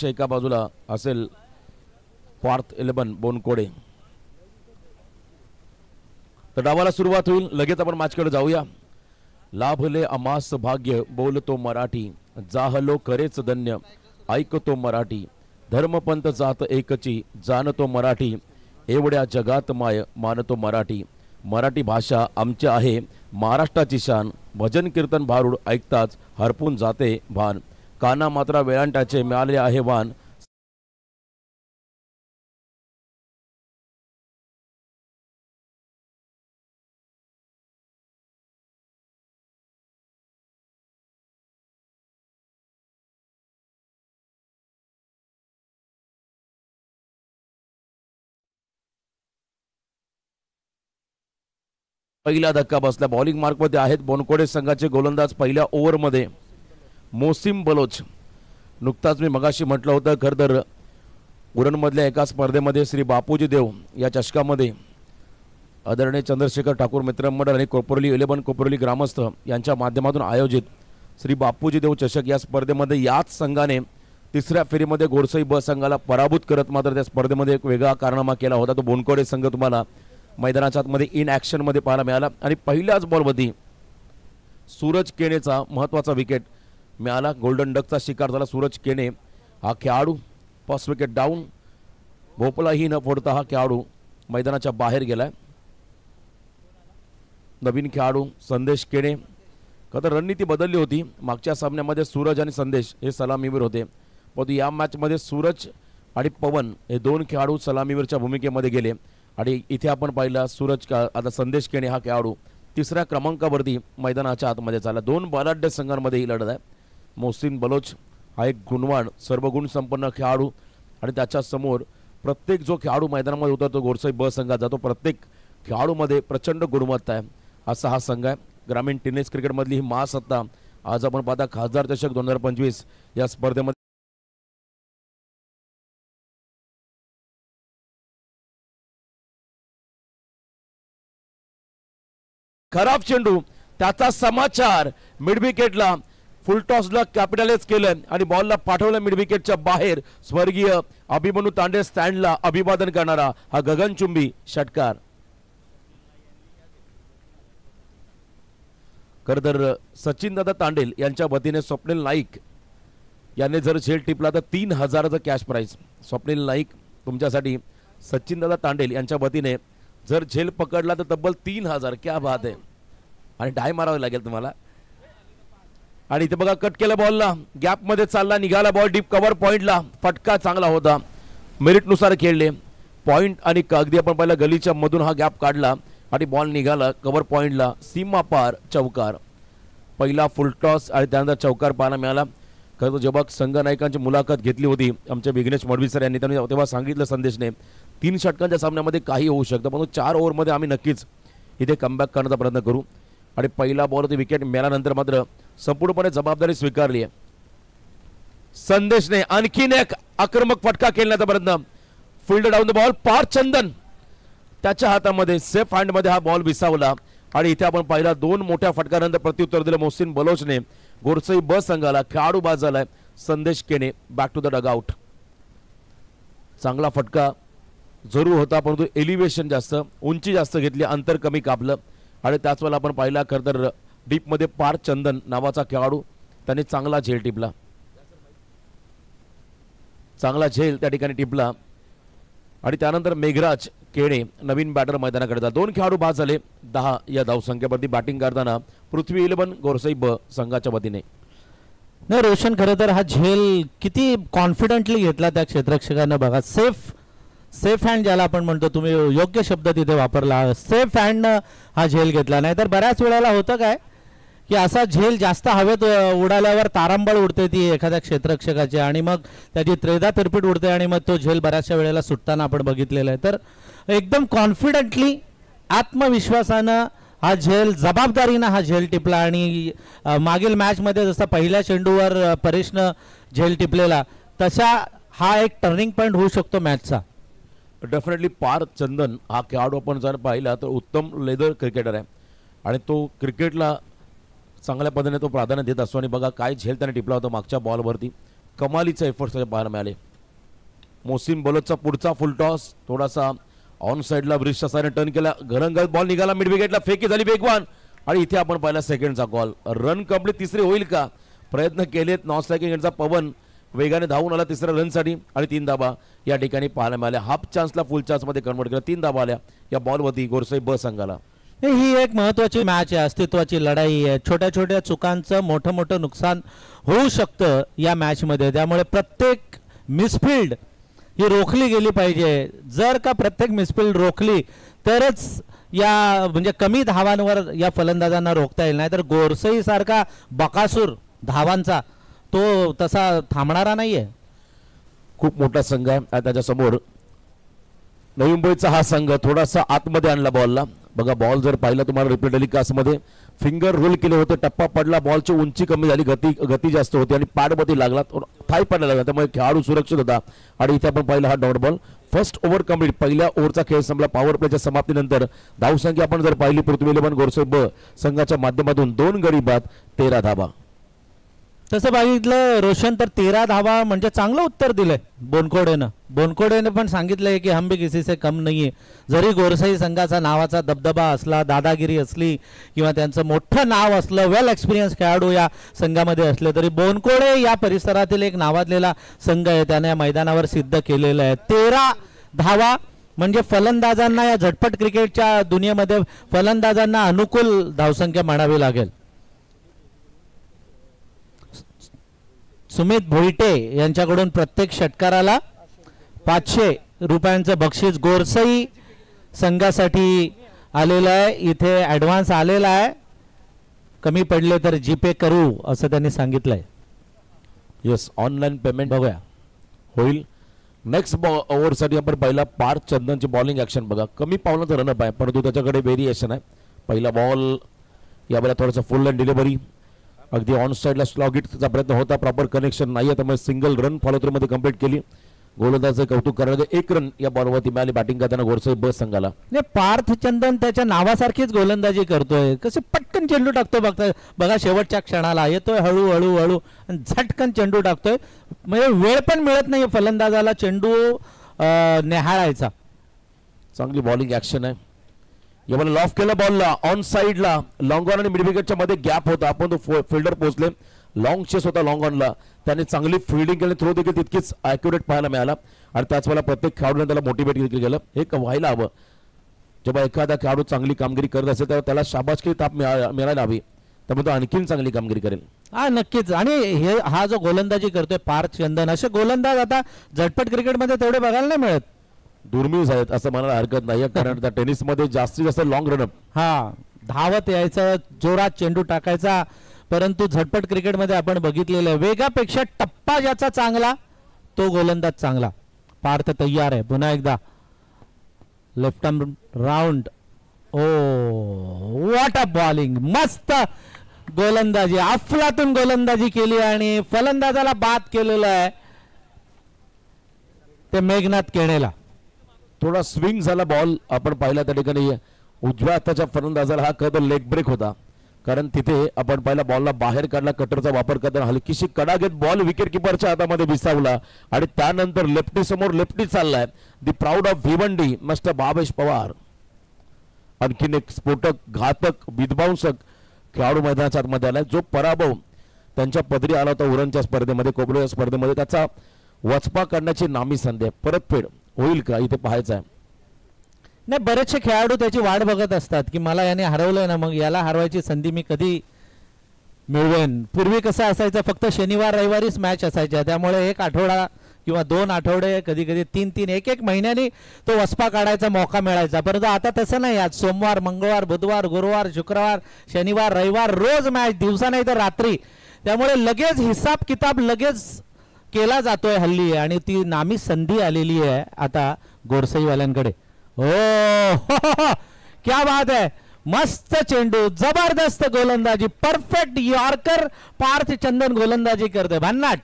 एका बाजूला असेल पार्थ 11 बोनकोडे. तर डावाला सुरुवात होईल. लगेच आपण मॅचकडे जाऊया. लाभले अमास भाग्य बोलतो मराठी, जाहलो खरेच धन्य ऐकतो मराठी, धर्मपंथ जात एकची जाणतो मराठी, एवढ्या जगात माय मानतो मराठी. मराठी भाषा आमची आहे महाराष्ट्राची शान, भजन कीर्तन भारूड ऐकताच हरपून जाते भान, काना मात्रा वेळांटाचे मिळाले आहे वान. पहिला धक्का बसला. बॉलिंग मार्कमध्ये आहेत बोनकोडे संघाचे गोलंदाज. पहिल्या ओव्हरमध्ये मोसिम बलोच. नुकताच मी मगाशी म्हटलं होतं खरं तर उरणमधल्या एका स्पर्धेमध्ये श्री बापूजी देव या चषकामध्ये आदरणीय चंद्रशेखर ठाकूर मित्रमंडळ आणि कोपरली 11 कोपरली ग्रामस्थ यांच्या माध्यमातून आयोजित श्री बापूजी देव चषक या स्पर्धेमध्ये याच संघाने तिसऱ्या फेरीमध्ये घोडसई ब संघाला पराभूत करत मात्र त्या स्पर्धेमध्ये एक वेगळा कारनामा केला होता. तो बोनकोडे संघ तुम्हाला मैदानाच्या आतमध्ये इन ॲक्शनमध्ये पाहायला मिळाला आणि पहिल्याच बॉलमध्ये सूरज केनेचा महत्त्वाचा विकेट मिळाला. गोल्डन डकचा शिकार झाला सूरज केने हा खेळाडू. First wicket down. भोपलाही न फोडता हा खेळाडू मैदानाच्या बाहेर गेलाय. नवीन खेळाडू संदेश केने. खरं रणनीती बदलली होती. मागच्या सामन्यामध्ये सूरज आणि संदेश हे सलामीवीर होते, परंतु या मॅचमध्ये सूरज आणि पवन हे दोन खेळाडू सलामीवीरच्या भूमिकेमध्ये गेले आणि इथे आपण पाहिलं सूरज आता संदेश केने हा खेळाडू तिसऱ्या क्रमांकावरती मैदानाच्या आतमध्ये चालला. दोन बलाढ्य संघांमध्ये ही लढत आहे. मोहसिन बलोच हा एक गुणवान सर्वगुण संपन्न खेळाडू आणि त्याच्या समोर प्रत्येक जो खेळाडू मैदानामध्ये उतरतो घोडसई ब संघात जातो प्रत्येक खेळाडूमध्ये प्रचंड गुणवत्ता आहे असा हा संघ आहे. ग्रामीण टेनिस क्रिकेटमधली ही महासत्ता आज आपण पाहता खासदार चषक 2025 या स्पर्धेमध्ये खराब चेंडू त्याचा समाचार मिड विकेटला फुलटॉसला कॅपिटलाइज केलं आणि बॉलला पाठवलं मिड विकेटच्या बाहेर. स्वर्गीय अभिमन्यू तांडे स्टँडला अभिवादन करणारा हा गगनचुंबी षटकार. खरं तर सचिन दादा तांडेल यांच्या वतीने स्वप्नील नाईक यांनी जर झेल टिपला तर 3000चं कॅश प्राइज. स्वप्नील नाईक तुमच्यासाठी सचिन दादा तांडेल यांच्या वतीने जर झेल पकडला तर तब्बल 3000. क्या बात आहे. आणि डाय मारावे लागेल तुम्हाला. आणि इथे बघा कट केला बॉलला गॅपमध्ये चालला निघाला बॉल डीप कव्हर पॉइंटला. फटका चांगला होता. मेरिटनुसार खेळले पॉइंट आणि अगदी आपण पहिला गलीच्या मधून हा गॅप काढला आणि बॉल निघाला कव्हर पॉइंटला. सीमा पार चौकार. पहिला फुल टॉस आणि त्यानंतर चौकार पाहायला मिळाला. खरं तर जेव्हा संघ नायकांची मुलाखत घेतली होती आमच्या विघ्नेश मडवी सर यांनी त्यांनी तेव्हा सांगितलं संदेशने 3 षटकांच्या सामन्यामध्ये काही होऊ शकतं परंतु 4 ओव्हरमध्ये आम्ही नक्कीच इथे कमबॅक करण्याचा प्रयत्न करू. आणि पहिला बॉलवरती विकेट मिळाल्यानंतर मात्र संपूर्णपणे जबाबदारी स्वीकारली आहे संदेशने. आणखीन एक आक्रमक फटका खेळण्याचा प्रयत्न. Field down the ball. Parth Chandan त्याच्या हातामध्ये सेफ हँडमध्ये हा बॉल विसावला आणि इथे आपण पहिला 2 मोठ्या फटकानंतर प्रत्युत्तर दिलं मोहसिन बलोचने. घोडसई ब संघाला खेळाडू बाद झालाय. संदेश केने बॅक टू द डगआउट. चांगला फटका जरूर होता परंतु एलिव्हेशन जास्त उंची जास्त घेतली अंतर कमी कापलं आणि त्याच वेळेला आपण पाहिला खरं तर डीपमध्ये पार्थ चंदन नावाचा खेळाडू त्याने चांगला झेल टिपला. चांगला झेल त्या ठिकाणी टिपला आणि त्यानंतर मेघराज केणे नवीन बॅटर मैदानाकडे जातात. 2 खेळाडू बाद झाले. 10 या धावसंख्येवरती बॅटिंग करताना पृथ्वी 11 घोडसई ब संघाच्या वतीने. नाही रोशन खरं तर हा झेल किती कॉन्फिडेंटली घेतला त्या क्षेत्ररक्षकानं बघा. सेफ हँड ज्याला आपण म्हणतो तुम्ही योग्य शब्द तिथे वापरला. सेफ हँड हा झेल घेतला. नाही तर बऱ्याच वेळेला होतं काय की असा झेल जास्त हवेत उडाल्यावर तारांबळ उडते ती एखाद्या क्षेत्ररक्षकाची आणि मग त्याची त्रेधा तिरपीट उडते आणि मग तो झेल बऱ्याचशा वेळेला सुटताना आपण बघितलेला आहे. तर एकदम कॉन्फिडेंटली आत्मविश्वासानं हा झेल जबाबदारीनं हा झेल टिपला आणि मागील मॅचमध्ये जसा पहिल्या चेंडूवर परेशनं झेल टिपलेला तसा हा एक टर्निंग पॉईंट होऊ शकतो मॅचचा. डेफिनेटली पार्थ चंदन हा खेळाडू आपण जर पाहिला तर उत्तम लेदर क्रिकेटर आहे आणि तो क्रिकेटला चांगल्या पद्धतीने तो प्राधान्य देत असतो. आणि बघा काय झेल त्याने टिपला होता मागच्या बॉलवरती. कमालीचे एफर्ट्स पाहायला मिळाले. मोसिम बलोचचा पुढचा फुल टॉस थोडासा ऑन साइडला वृष्ट साईडने टर्न केला, घरंगत बॉल निघाला मिड विकेटला, फेकी झाली वेगवान आणि इथे आपण पाहिला सेकंडचा कॉल. रन कंप्लीट तिसरी होईल का, प्रयत्न केलेत नॉन स्ट्रायकिंग पवन वेगाने धावून आला तिसऱ्या रनसाठी आणि 3 धाबा या ठिकाणी पाहायला मिळाल्या. हाफ चान्सला फुल चान्समध्ये कन्वर्ट केला, 3 धाबा आल्या या बॉलवरती गोरसाई ब संघाला. ही एक महत्वाची मॅच आहे, अस्तित्वाची लढाई आहे. छोट्या छोट्या चुकांचं मोठं मोठं नुकसान होऊ शकतं या मॅचमध्ये, त्यामुळे प्रत्येक मिसफिल्ड ही रोखली गेली पाहिजे. जर का प्रत्येक मिसफिल्ड रोखली तरच या म्हणजे कमी धावांवर या फलंदाजांना रोखता येईल, नाहीतर गोरसई सारखा बकासूर धावांचा तो तसा थांबणारा नाहीये. खूप मोठा संघ आहे त्याच्यासमोर. नवी मुंबईचा हा संघ थोडासा आतमध्ये आणला बॉलला. बघा बॉल जर पाहिला तुम्हाला रिप्ले टेलिकास्टमध्ये फिंगर रोल केले होते, टप्पा पडला, बॉलची उंची कमी झाली, गती जास्त होती आणि पॅडमध्ये लागला, थाय पडायला लागला, त्यामुळे खेळाडू सुरक्षित होता. आणि इथे आपण पाहिला हा dot ball. First over complete, पहिल्या ओव्हरचा खेळ संपला. पॉवर प्लेच्या समाप्तीनंतर धावसंख्या आपण जर पाहिली पृथ्वी इलेव्हन गोरसई ब संघाच्या माध्यमातून 2 गडी बाद 13 धाबा. तसं बघितलं रोशन तर 13 धावा म्हणजे चांगलं उत्तर दिलंय बोनकोडेनं पण सांगितलंय की हम भी किसी से कम नाहीये. जरी गोरसई संघाचा नावाचा दबदबा असला, दादागिरी असली किंवा त्यांचं मोठं नाव असलं, वेल एक्सपिरियन्स खेळाडू या संघामध्ये असले, तरी बोनकोडे या परिसरातील एक नावाजलेला संघ आहे. त्याने या मैदानावर सिद्ध केलेलं आहे. 13 धावा म्हणजे फलंदाजांना या झटपट क्रिकेटच्या दुनियेमध्ये फलंदाजांना अनुकूल धावसंख्या म्हणावी लागेल. सुमित भोईटे यांच्याकडून प्रत्येक षटकाराला 500 रुपयांचं बक्षीस गोरसई संघासाठी आलेलं आहे. इथे ॲडव्हान्स आलेला आहे, कमी पडले तर जीपे करू असं त्यांनी सांगितलंय. येस, ऑनलाईन पेमेंट बघूया होईल. नेक्स्ट ओव्हरसाठी आपण पहिला पार्थ चंदनची बॉलिंग ॲक्शन बघा. कमी पावलाचा रनअप आहे परंतु त्याच्याकडे व्हेरिएशन आहे. पहिला बॉल यावेळेला थोडासा फुल अँड डिलिव्हरी, अगदी ऑन साइडला स्लॉग हिटचा प्रयत्न होता, प्रॉपर कनेक्शन नाही आहे, त्यामुळे सिंगल रन फॉलो थ्रू मध्ये कंप्लीट केली. गोलंदाजाचे कौतुक करण्याचे 1 रन या बॉलवरती मिळाली बॅटिंग करताना गोरसई ब संघाला. पार्थ चंदन त्याच्या नावासारखीच गोलंदाजी करतोय, कसे पटकन चेंडू टाकतो बघा शेवटच्या क्षणाला येतोय, हळू हळू हळू झटकन चेंडू टाकतोय. म्हणजे वेळ पण मिळत नाही फलंदाजाला चेंडू निहाळायचा. चांगली बॉलिंग ॲक्शन आहे. यावेळेला लॉफ केला बॉलला ऑन साइडला, लॉंग ऑन आणि मिड विकेटच्या मध्ये गॅप होता, आपण तो फिल्डर पोहोचले, लॉंग चेस होता लॉंग ऑनला, त्याने चांगली फिल्डिंग केली, थ्रो देखील तितकीच ॲक्युरेट पाहायला मिळाला आणि त्याच वेळेला प्रत्येक खेळाडूने त्याला मोटिवेट देखील केलं. हे व्हायला हवं. जेव्हा एखादा खेळाडू चांगली कामगिरी करत असेल तेव्हा त्याला शाबासकी ताप मिळायला हवी, त्यामुळे तो आणखीन चांगली कामगिरी करेल. हा नक्कीच. आणि हा जो गोलंदाजी करतोय पार्थ चंदन, असे गोलंदाज आता झटपट क्रिकेटमध्ये तेवढे बघायला नाही मिळत, दुर्मिळ आहेत असं म्हणायला हरकत नाही. कारण त्या टेनिसमध्ये जास्तीत जास्त लॉंग रनअप, हा धावत यायचं, जोरात चेंडू टाकायचा, परंतु झटपट क्रिकेटमध्ये आपण बघितलेलं आहे वेगापेक्षा टप्पा ज्याचा चांगला तो गोलंदाज चांगला. पार्थ तयार आहे. पुन्हा एकदा left arm round. Oh what a bowling, मस्त गोलंदाजी, अफलातून गोलंदाजी केली आणि फलंदाजाला बाद केलेलं आहे ते मेघनाथ केणेला. थोडा स्विंग झाला बॉल, आपण पाहिला त्या ठिकाणी उजव्या हाताच्या फलंदाजाला हा खरं लेग ब्रेक होता, कारण तिथे आपण पाहिला बॉलला बाहेर काढला, कटरचा वापर करताना हलकीशी कडा घेत बॉल विकेट किपरच्या हातामध्ये विसावला आणि त्यानंतर लेफ्टी समोर लेफ्टी चाललाय. The proud of Bhiwandi mister Bhavesh Pawar. आणखीन एक स्फोटक घातक विध्वंसक खेळाडू मैदानाच्या आतमध्ये आलाय. जो पराभव त्यांच्या पदरी आला होता उरणच्या स्पर्धेमध्ये, कोबरोच्या स्पर्धेमध्ये, त्याचा वचपा करण्याची नामी संधी आहे. परतफेड होईल का इथे पाहायचं आहे. नाही, बरेचसे खेळाडू त्याची वाट बघत असतात की मला याने हरवलंय ना, मग याला हरवायची संधी मी कधी मिळवेन. पूर्वी कसं असायचं, फक्त शनिवार रविवारीच मॅच असायच्या, त्यामुळे 1 आठवडा किंवा 2 आठवडे, कधी कधी 3-3 1-1 महिन्यानी तो वसपा काढायचा मौका मिळायचा. परंतु आता तसं नाही. आज सोमवार, मंगळवार, बुधवार, गुरुवार, शुक्रवार, शनिवार, रविवार रोज मॅच, दिवसा नाही तर रात्री. त्यामुळे लगेच हिसाब किताब लगेच केला जातोय हल्ली आणि ती नामी संधी आलेली आहे आता गोरसईवाल्यांकडे. ओ क्या बात है, मस्त चेंडू, जबरदस्त गोलंदाजी, परफेक्ट यॉर्कर पार्थ चंदन गोलंदाजी करते भन्नाट.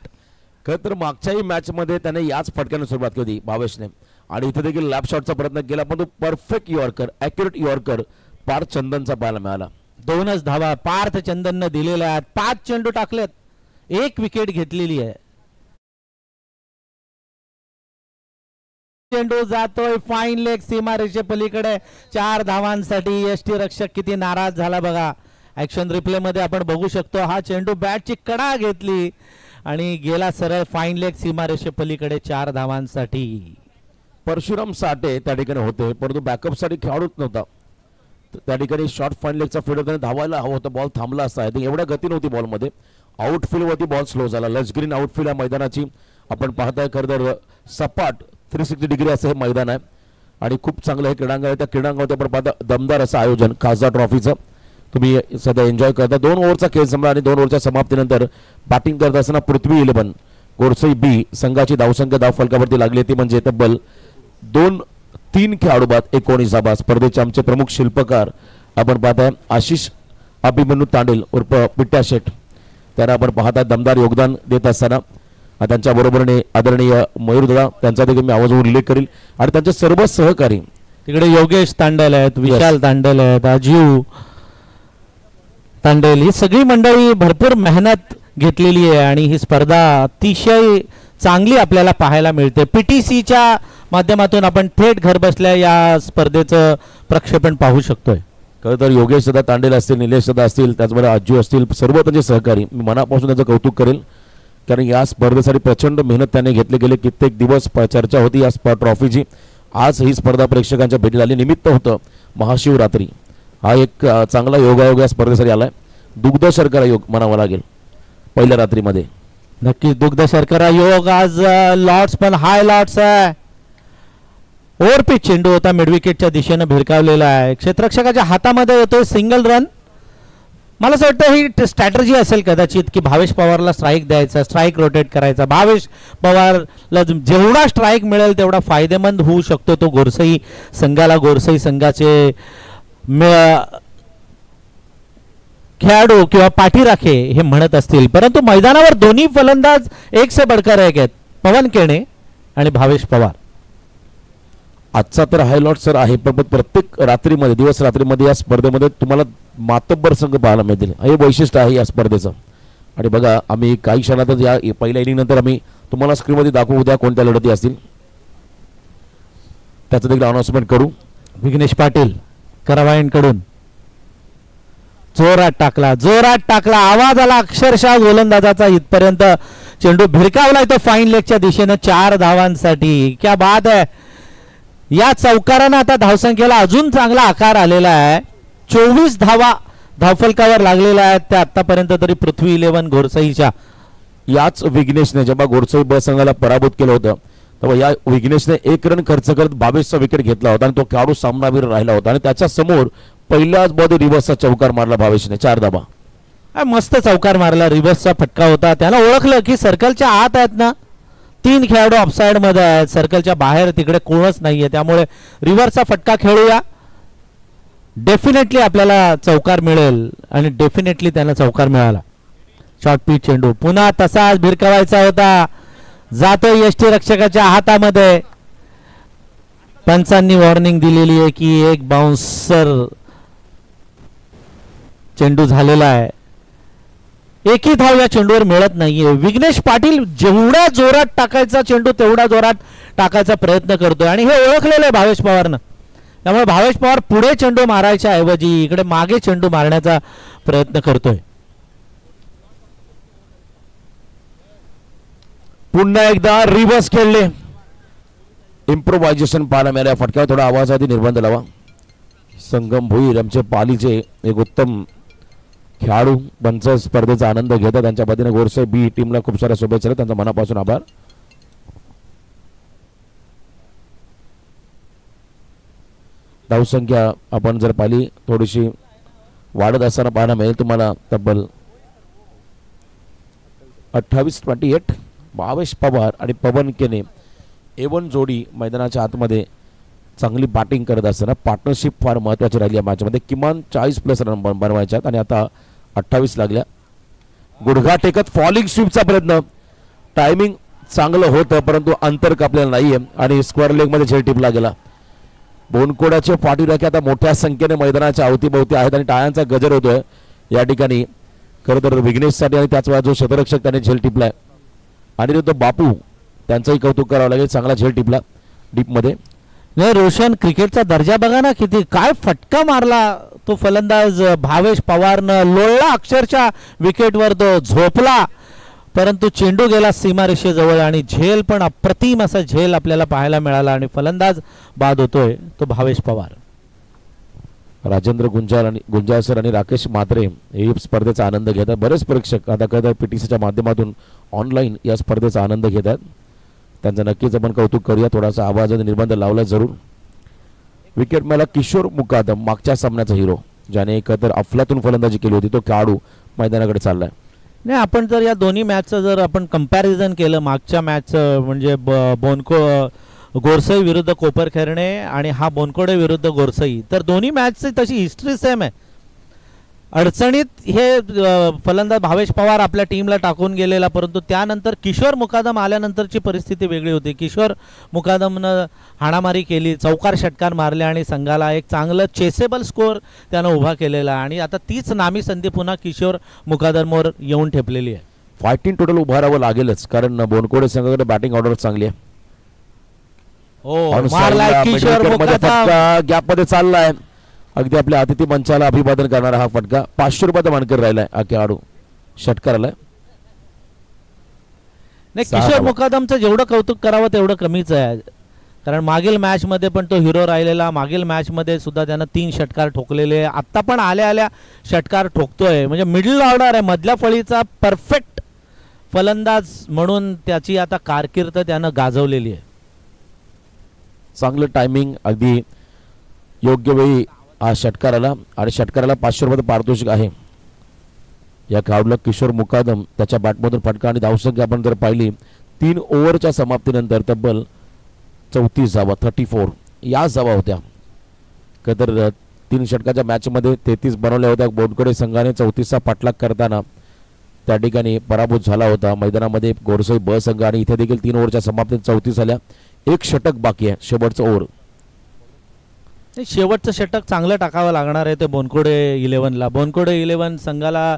खरं तर मागच्याही मॅच मध्ये त्याने याच फटक्याने सुरुवात केली भावेशने आणि इथे देखील लॅप शॉटचा प्रयत्न केला, पण तो perfect yorker, accurate yorker Parth चंदनचा पाहायला मिळाला. 2च धावा पार्थ चंदननं दिलेल्या आहेत. 5 चेंडू टाकलेत, 1 विकेट घेतलेली आहे. चेंडू जातोय फाईन लेग सीमारेषे पलीकडे 4 धावांसाठी. यष्टीरक्षक किती नाराज झाला बघा. ऍक्शन रिप्ले मध्ये आपण बघू शकतो हा चेंडू बॅटची कडा घेतली आणि गेला सरळ फाईन लेग सीमारेषे पलीकडे 4 धावांसाठी. परशुराम साठे त्या ठिकाणी होते परंतु बॅकअपसाठी खेळाडूच नव्हता. त्या ठिकाणी शॉर्ट फाईन लेगचा फील्डर त्याने धावायला हवं होतं. बॉल थांबला असता. एवढ्या गती नव्हती बॉलमध्ये. आउटफील्ड वरती बॉल स्लो झाला. लस ग्रीन आउटफील्ड या मैदानाची आपण पाहताय. खरं तर सपाट 360 डिग्री असं हे मैदान आहे आणि खूप चांगलं हे क्रीडांगण आहे. त्या क्रीडांगणावरती आपण पाहता दमदार असं आयोजन खासदार ट्रॉफीचं तुम्ही सध्या एन्जॉय करता. 2 ओव्हरचा खेळ संपला आणि 2 ओव्हरच्या समाप्तीनंतर बॅटिंग करत असताना पृथ्वी 11 गोरसई बी संघाची धावसंख्या धाव फलकावरती लागली ती म्हणजे तब्बल 2-3 खेळाडू बाद 19 धाबा. स्पर्धेचे आमचे प्रमुख शिल्पकार आपण पाहताय आशिष अभिमन्यू तांडेल उर्फ पिट्ट्या शेठ. त्यांना आपण पाहताय दमदार योगदान देत असताना त्यांच्या बरोबरीने आदरणीय मयूरदादा त्यांचा देखील मी आवाज उल्लेख करील आणि त्यांचे सर्व सहकारी तिकडे योगेश तांडेल आहेत, विशाल तांडेल आहेत, अजीव तांडेल ही सगळी मंडळी भरपूर मेहनत घेतलेली आहे आणि ही स्पर्धा अतिशय चांगली आपल्याला पाहायला मिळते. पीटीसीच्या माध्यमातून आपण थेट घर बसल्या या स्पर्धेचं प्रक्षेपण पाहू शकतोय. खरं तर योगेश दादा तांडेल असतील, निलेश दादा असतील, त्याचबरोबर अज्जू असतील, सर्व त्यांचे सहकारी मी मनापासून त्याचं कौतुक करेल कारण या स्पर्धेसाठी प्रचंड मेहनत त्याने घेतली. गेले कित्येक दिवस चर्चा होती या ट्रॉफीची. आज ही स्पर्धा प्रेक्षकांच्या भेटीला आली. निमित्त होतं महाशिवरात्री. हा एक चांगला योगायोग या स्पर्धेसाठी आलाय. दुग्ध शर्करा योग म्हणावा लागेल पहिल्या रात्रीमध्ये. नक्कीच दुग्ध शर्करा योग आज लॉर्ड्स पण हाय लॉर्ड्स आहे. ओव्हरपिच चेंडू होता मिडविकेटच्या दिशेने भिरकावलेला आहे. क्षेत्ररक्षकाच्या हातामध्ये येतोय सिंगल रन. मला असं वाटतं ही स्ट्रॅटर्जी असेल कदाचित की भावेश पवारला स्ट्राईक द्यायचा, स्ट्राईक रोटेट करायचा. भावेश पवारला जेवढा स्ट्राईक मिळेल तेवढा फायदेमंद होऊ शकतो तो गोरसई संघाला. गोरसई संघाचे खेळाडू किंवा पाठीराखे हे म्हणत असतील परंतु मैदानावर दोन्ही फलंदाज एक से बडकर एक आहेत. पवन केणे आणि भावेश पवार. आजचा तर हायलॉट सर आहे पण प्रत्येक रात्रीमध्ये दिवस रात्रीमध्ये या स्पर्धेमध्ये तुम्हाला मातब्बर संघ पाहायला मिळतील. हे वैशिष्ट्य आहे या स्पर्धेचं. आणि बघा आम्ही काही क्षणातच या पहिल्या इनिंग नंतर आम्ही तुम्हाला स्क्रीनमध्ये दाखवू उद्या कोणत्या लढती असतील त्याचं देखील अनाउन्समेंट करू. विघ्नेश पाटील करावाईंकडून जोरात टाकला आवाज आला अक्षरशः गोलंदाजाचा. इथपर्यंत चेंडू भिरकावलाय तो फाईन लेगच्या दिशेने 4 धावांसाठी. क्या बात आहे. या चौकारानं आता धावसंख्येला अजून चांगला आकार आलेला आहे. 24 धावा धावफलकावर लागलेल्या आहेत त्या आतापर्यंत तरी पृथ्वी 11 घोरसईच्या. याच विघ्नेशने जेव्हा घोरसई ब संघाला पराभूत केलं होतं तेव्हा या विघ्नेशने 1 रन खर्च करत 22चा विकेट घेतला होता आणि तो खेळाडू सामनावीर राहिला होता आणि त्याच्या समोर पहिल्याच बॉल रिव्हर्सचा चौकार मारला भावेशने 4 धाबा. मस्त चौकार मारला. रिव्हर्सचा फटका होता. त्याला ओळखलं की सर्कलच्या आत आहेत ना 3 खेळाडू ऑफसाइड मध्ये आहेत. सर्कलच्या बाहेर तिकडे कोणच नाहीये त्यामुळे रिव्हर्सचा फटका खेळूया. डेफिनेटली आपल्याला चौकार मिळेल आणि डेफिनेटली त्यांना चौकार मिळाला. शॉर्ट पिच चेंडू पुन्हा तसाच भिरकावायचा होता. जातोय यष्टीरक्षकाच्या हातामध्ये. पंचांनी वॉर्निंग दिलेली आहे की एक बाउन्सर चेंडू झालेला आहे. एकही धाव या चेंडूवर मिळत नाहीये. विघ्नेश पाटील जेवढा जोरात टाकायचा चेंडू तेवढा जोरात टाकायचा प्रयत्न करतोय आणि हे ओळखलेलं आहे भावेश पवारनं. त्यामुळे भावेश पवार पुढे चेंडू मारायच्या ऐवजी इकडे मागे चेंडू मारण्याचा प्रयत्न करतोय. पुन्हा एकदा रिव्हर्स खेळले. इम्प्रोव्हायझेशन पाहायला मिळाल्या. फटक्यावर थोडा आवाज आधी निर्बंध लावा. संगम भोईर आमचे पालीचे एक उत्तम खेळाडू पंच स्पर्धेचा आनंद घेतात. त्यांच्या वतीने गोरसे बी टीमला खूप साऱ्या शुभेच्छा. त्यांचा मनापासून आभार. धावसंख्या आपण जर पाहिली थोडीशी वाढत असताना पाहायला मिळेल तुम्हाला. तब्बल 28-28 भावेश पवार आणि पवन केने A1 जोडी मैदानाच्या आतमध्ये चांगली बॅटिंग करत असताना पार्टनरशिप फार महत्त्वाची राहिली या मॅचमध्ये. किमान 40+ रन बनवायच्यात आणि आता 28 लागल्या. गुडघा टेकत फॉलिंग स्वीपचा प्रयत्न. टायमिंग चांगलं होतं परंतु अंतर कापलेलं नाहीये आणि स्क्वेअर लेगमध्ये झेल टिपला गेला. बोनकोड्याचे पाठीराखे आता मोठ्या संख्येने मैदानाच्या अवतीभोवती आहेत आणि टाळ्यांचा गजर होतोय या ठिकाणी. खरं तर विघ्नेशसाठी आणि त्याच वेळा जो शतरक्षक त्याने झेल टिपलाय अनिरुद्ध बापू त्यांचंही कौतुक करावं लागेल. चांगला झेल टिपला. डीपमध्ये. नाही रोशन, क्रिकेटचा दर्जा बघा ना किती, काय फटका मारला तो फलंदाज भावेश पवारनं, लोळला अक्षरशः विकेटवर, तो झोपला परंतु चेंडू गेला सीमारेषेजवळ आणि झेल पण अप्रतिम असा झेल आपल्याला पाहायला मिळाला आणि फलंदाज बाद होतोय तो भावेश पवार. राजेंद्र गुंजाळ सर आणि राकेश म्हात्रे हे स्पर्धेचा आनंद घेतात. बरेच प्रेक्षक आता कदा PTCच्या माध्यमातून ऑनलाईन या स्पर्धेचा आनंद घेतात. त्यांचं नक्कीच आपण कौतुक करूया. थोडासा आवाज आणि निर्बंध लावला जरूर. विकेट मिळाला किशोर मुकादम, मागच्या सामन्याचा हिरो, ज्याने एकतर अफलातून फलंदाजी केली होती. तो खेळाडू मैदानाकडे चाललाय. नाही, आपण जर या दोन्ही मॅचचं जर आपण कंपॅरिझन केलं, मागच्या मॅचचं म्हणजे गोरसई विरुद्ध कोपरखैरणे आणि हा बोनकोडे विरुद्ध गोरसई, तर दोन्ही मॅचची तशी हिस्ट्री सेम आहे. अडचणीत हे फलंदाज भावेश पवार आपल्या टीमला टाकून गेलेला, परंतु त्यानंतर किशोर मुकादम आल्यानंतरची परिस्थिती वेगळी होती. किशोर मुकादमनं हाणामारी केली, चौकार षटकार मारले आणि संघाला एक चांगलं चेसेबल स्कोअर त्यानं उभा केलेला आणि आता तीच नामी संधी पुन्हा किशोर मुकादमवर येऊन ठेपलेली आहे. फायटिंग टोटल उभारावं लागेलच, कारण बोनकोडे संघाकडे बॅटिंग ऑर्डर चांगली आहे. गॅप मध्ये चाललाय. अगदी आपल्या अतिथी मंचाला अभिवादन करणारा हा फटका. 500 रुपयाचा मानकर राहिलाय हा खेळाडू षटकाराला. नाही, किशोर मुकादमचं जेवढं कौतुक करावं तेवढं कमीच आहे, कारण मागील मॅच मध्ये पण तो हिरो राहिलेला. मागील मॅच मध्ये सुद्धा त्यानं 3 षटकार ठोकलेले, आता पण आल्या षटकार ठोकतोय. म्हणजे मिडल ऑर्डर आहे, मधल्या फळीचा परफेक्ट फलंदाज म्हणून त्याची आता कारकीर्द त्यानं गाजवलेली आहे. चांगलं टायमिंग, अगदी योग्य वेळी हा षटकाराला, आणि षटकाराला 500 रुपयाचं पारितोषिक आहे. या खेळाडूला किशोर मुकादम त्याच्या बॅटमधून फटका आणि धावसंख्या आपण जर पाहिली 3 ओव्हरच्या समाप्तीनंतर तब्बल 34 धावा, 34 या धावा होत्या. तर 3 षटकाच्या मॅचमध्ये 33 बनवल्या होत्या. बोनकोडे संघाने 34चा पाठलाग करताना त्या ठिकाणी पराभूत झाला होता. मैदानामध्ये गोरसई ब संघ, आणि इथे देखील 3 ओव्हरच्या समाप्तीत 34 आल्या. 1 षटक बाकी आहे, शेवटचं ओव्हर. शेवटचं षटक चांगलं टाकावं लागणार आहे ते बोनकोडे 11ला. बोनकोडे 11 संघाला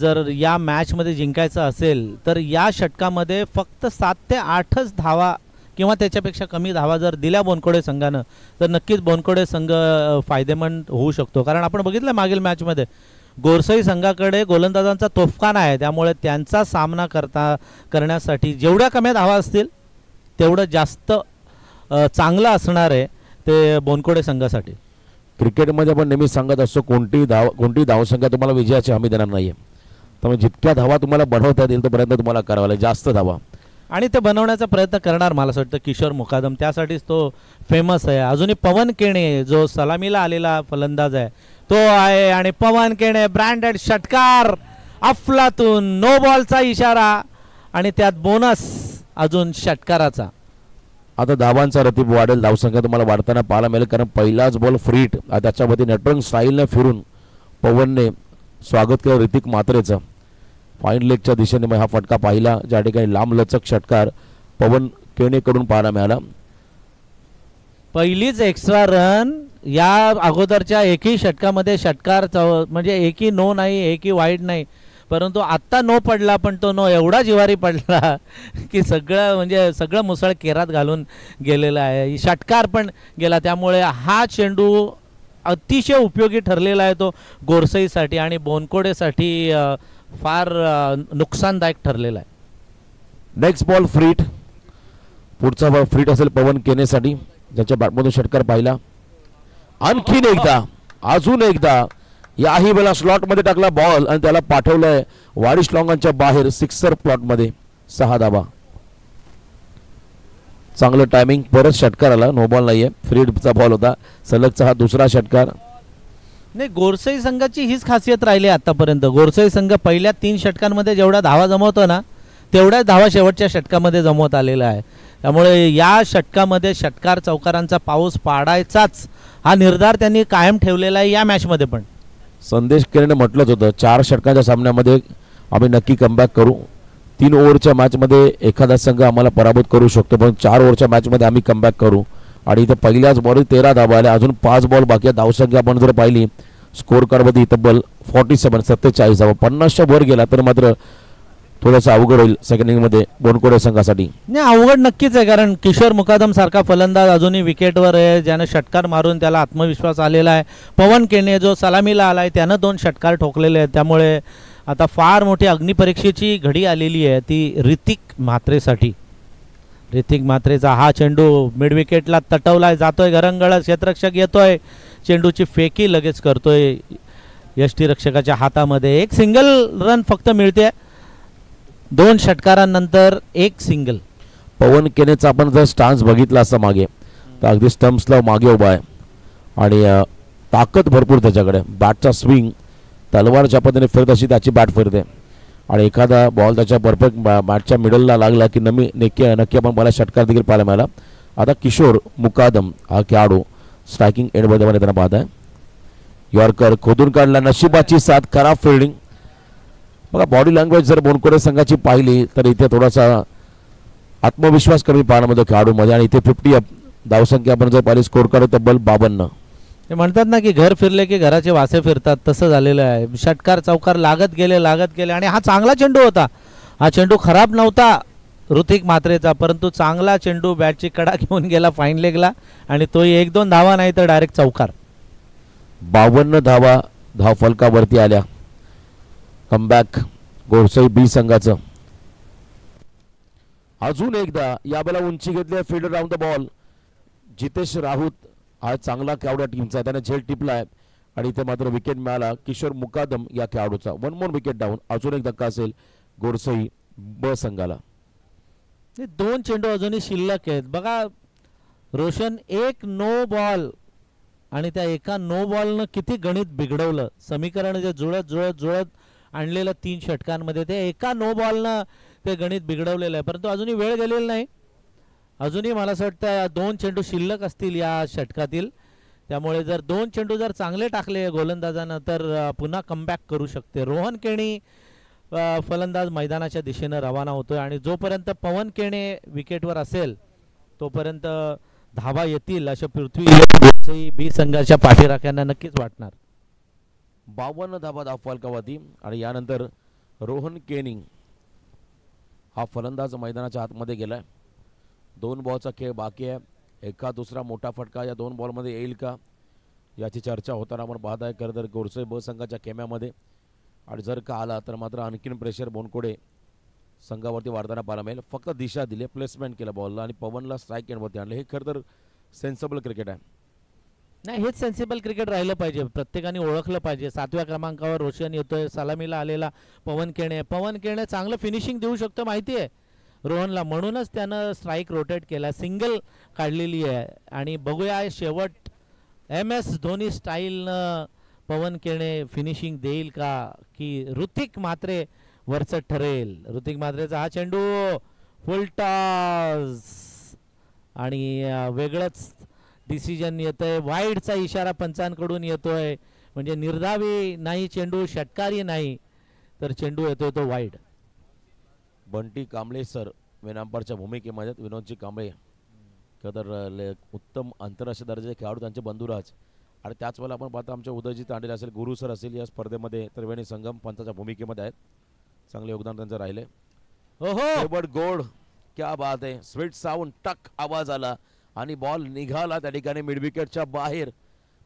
जर या मॅचमध्ये जिंकायचं असेल तर या षटकामध्ये फक्त 7 ते 8च धावा किंवा त्याच्यापेक्षा कमी धावा जर दिल्या बोनकोडे संघानं तर नक्कीच बोनकोडे संघ फायदेमंद होऊ शकतो. कारण आपण बघितलं मागील मॅचमध्ये गोरसई संघाकडे गोलंदाजांचा तोफखाना आहे, त्यामुळे त्यांचा सामना करण्यासाठी जेवढ्या कमी धावा असतील तेवढं जास्त चांगलं असणार आहे ते बोनकोडे संघासाठी. क्रिकेटमध्ये आपण नेहमी सांगत असतो कोणती धावसंख्या तुम्हाला विजयाची हमी देणार नाहीये. त्यामुळे जितक्या धावा तुम्हाला बनवता येईल तोपर्यंत तुम्हाला करावं लागेल, जास्त धावा, आणि ते बनवण्याचा प्रयत्न करणार मला असं वाटतं किशोर मुकादम. त्यासाठीच तो फेमस आहे. अजूनही पवन केणे जो सलामीला आलेला फलंदाज आहे तो आहे, आणि पवन केणे ब्रँडेड षटकार, अफलातून, नो बॉलचा इशारा आणि त्यात बोनस अजून षटकाराचा. आता धावांचा रतीब वाढेल, धावसंख्या तुम्हाला वाढताना पाहायला मिळेल, कारण पहिलाच बॉल फ्रीट त्याच्यामध्ये नेटरंग स्टाईलने फिरून पवनने स्वागत केलं ऋतिक म्हात्रेचं. फाईन लेगच्या दिशेने मग हा फटका पाहिला, ज्या ठिकाणी लांबलचक षटकार पवन केणेकडून पाहायला मिळाला. पहिलीच एक्स्ट्रा रन या अगोदरच्या एकही षटकामध्ये षटकार, म्हणजे एकही नो नाही, एकही वाईड नाही, परंतु आत्ता नो पडला, पण तो नो एवढा जिवारी पडला की सगळं मुसळ केरात घालून गेलेला आहे. षटकार पण गेला, त्यामुळे हा चेंडू अतिशय उपयोगी ठरलेला आहे तो गोरसईसाठी आणि बोनकोडेसाठी फार नुकसानदायक ठरलेला आहे. नेक्स्ट बॉल फ्रीट, पुढचा बॉल फ्रीट असेल पवन केनेसाठी, ज्याच्या बॅटमधून षटकार पाहिला. आणखीन एकदा, अजून एकदा याही वेळा स्लॉट मध्ये टाकला बॉल आणि त्याला पाठवलंय वारिस लॉंगांच्या बाहेर सिक्सर प्लॉट मध्ये. 6 धावा. चांगलं टायमिंग. परत षटकार आला, नो बॉल नाहीये, फ्रीडचा बॉल होता. सलगचा हा दुसरा षटकार. नाही, गोरसई संघाची हीच खासियत राहिली आतापर्यंत. गोरसई संघ पहिल्या 3 षटकांमध्ये जेवढा धावा जमवतो ना तेवढ्याच धावा शेवटच्या षटकामध्ये जमवत आलेला आहे. त्यामुळे या षटकामध्ये षटकार चौकारांचा पाऊस पाडायचाच हा निर्धार त्यांनी कायम ठेवलेला आहे या मॅचमध्ये पण. संदेश केरेने म्हटलंच होतं 4 षटकांच्या सामन्यामध्ये आम्ही नक्की कमबॅक करू. 3 ओव्हरच्या मॅचमध्ये एखादा संघ आम्हाला पराभूत करू शकतो, पण 4 ओव्हरच्या मॅचमध्ये आम्ही कमबॅक करू. आणि इथे पहिल्याच बॉल 13 धावा आल्या, अजून 5 बॉल बाकी आहे. धावसंख्या आपण जर पाहिली स्कोर कार्डमध्ये तब्बल 47, 47 धावा. 50च्या वर गेला तर मात्र थोडंसं अवघड होईल सेकंड इनिंगमध्ये बोनकोडे संघासाठी. नाही, अवघड नक्कीच आहे, कारण किशोर मुकादम सारखा फलंदाज अजूनही विकेटवर आहे, ज्यानं षटकार मारून त्याला आत्मविश्वास आलेला आहे. पवन केने जो सलामीला आलाय त्यानं 2 षटकार ठोकलेले आहेत. त्यामुळे आता फार मोठी अग्निपरीक्षेची घडी आलेली आहे ती ऋतिक म्हात्रेसाठी. ऋतिक म्हात्रेचा हा चेंडू मिड विकेटला तटवलाय, जातोय घरंगळ, क्षेत्ररक्षक येतोय, चेंडूची फेकी लगेच करतोय यष्टीरक्षकाच्या हातामध्ये. एक सिंगल रन फक्त मिळते 2 षटकारांनंतर, एक सिंगल. पवन केनेचा आपण जर स्टान्स बघितला असं मागे तर अगदी स्टम्प्सला मागे उभा आहे आणि ताकद भरपूर त्याच्याकडे. बॅटचा स्विंग तलवारच्या पद्धतीने फिरत अशी त्याची बॅट फिरते आणि एखादा बॉल त्याच्या परफेक्ट बॅटच्या मिडलला लागला की नक्की आपण मला षटकार देखील पाहायला मिळाला. आता किशोर मुकादम हा खेळाडू स्ट्रायकिंग एंडमध्ये त्यांना पाहत आहे. यॉर्कर खोदून काढला, नशिबाची साथ, खराब फिल्डिंग. बघा बॉडी लँग्वेज जर बोनकोडे संघाची पाहिली तर इथे थोडासा आत्मविश्वास कमी पाहण्यामध्ये खेळाडूमध्ये. आणि इथे 50 धावसंख्या आपण जर पाहिली, स्कोर कार्ड तब्बल 52. ते म्हणतात ना की घर फिरले की घराचे वासे फिरतात, तसं झालेलं आहे. षटकार चौकार लागत गेले आणि हा चांगला चेंडू होता. हा चेंडू खराब नव्हता ऋतिक म्हात्रेचा, परंतु चांगला चेंडू बॅटची कडा घेऊन गेला फाईन लेगला आणि तोही 1-2 धावा नाही तर डायरेक्ट चौकार. 52 धावा धावफलकावरती आल्या. कमबॅक गोरसई बी संघाचं. अजून एकदा यावेळेला उंची घेतली, fielder round the ball. Jitesh Raut हा चांगला खेळाडू टीमचा, त्याने झेल टिपलाय आणि इथे मात्र विकेट मिळाला किशोर मुकादम या खेळाडूचा. 1 मोर विकेट डाऊन. अजून एक धक्का असेल गोरसई ब संघाला. 2 चेंडू अजूनही शिल्लक आहेत. बघा रोशन, एक नो बॉल आणि त्या एका नो बॉलनं किती गणित बिघडवलं. समीकरण जे जुळत आणलेलं 3 षटकांमध्ये, ते एका नो बॉलनं ते गणित बिघडवलेलं आहे. परंतु अजूनही वेळ गेलेला नाही. अजूनही मला असं वाटतं 2 चेंडू शिल्लक असतील या षटकातील. त्यामुळे जर 2 चेंडू जर चांगले टाकले गोलंदाजानं तर पुन्हा कमबॅक करू शकते. रोहन केणी फलंदाज मैदानाच्या दिशेनं रवाना होतोय आणि जोपर्यंत पवन केणे विकेटवर असेल तोपर्यंत धावा येतील अशा पृथ्वी बी संघाच्या पाठीराख्यांना नक्कीच वाटणार. 52 धावा धावफलकावरती आणि यानंतर रोहन केनिंग हा फलंदाज मैदानाच्या आतमध्ये गेलाय. 2 बॉलचा खेळ बाकी आहे. एका दुसरा मोठा फटका या 2 बॉलमध्ये येईल का याची चर्चा होताना आपण पाहत आहे. खरं तर गोरसई ब संघाच्या खेम्यामध्ये, आणि जर का आला तर मात्र आणखीन प्रेशर बोनकोडे संघावरती वाढताना पाहायला मिळेल. फक्त दिशा दिली, प्लेसमेंट केलं बॉलला आणि पवनला स्ट्राईक एंडवरती आणलं. हे खरं तर सेन्सिबल क्रिकेट आहे. नाही, हेच सेन्सिबल क्रिकेट राहिलं पाहिजे. प्रत्येकाने ओळखलं पाहिजे. 7व्या क्रमांकावर रोशन येतोय, सलामीला आलेला पवन केणे चांगलं फिनिशिंग देऊ शकतो माहिती आहे रोहनला, म्हणूनच त्यानं स्ट्राईक रोटेट केला, सिंगल काढलेली आहे. आणि बघूया शेवट MS धोनी स्टाईलनं पवन केणे फिनिशिंग देईल का की ऋतिक म्हात्रे वरचढ ठरेल. ऋतिक म्हात्रेचा हा चेंडू फुल टॉस आणि वेगळंच डिसिजन येतोय. वाईडचा इशारा पंचांकडून येतोय, म्हणजे निर्धावी नाही चेंडू, षटकारी नाही, तर चेंडू येतोय तो wide. Bunty Kamble sir main अंपायरच्या भूमिकेमध्ये, विनोदजी कांबळे तर उत्तम आंतरराष्ट्रीय दर्जाचे खेळाडू, त्यांचे बंधुराज. आणि त्याच वेळेला आपण पाहतो आमचे उदयजी तांडेल असेल, गुरु सर असेल, या स्पर्धेमध्ये त्रिवेणी संगम पंचाच्या भूमिकेमध्ये आहेत. चांगले योगदान त्यांचं राहिले. ओहो गोड, क्या बात आहे. स्वीट साऊंड, टक आवाज आला आणि बॉल निघाला त्या ठिकाणी मिड विकेटच्या बाहेर.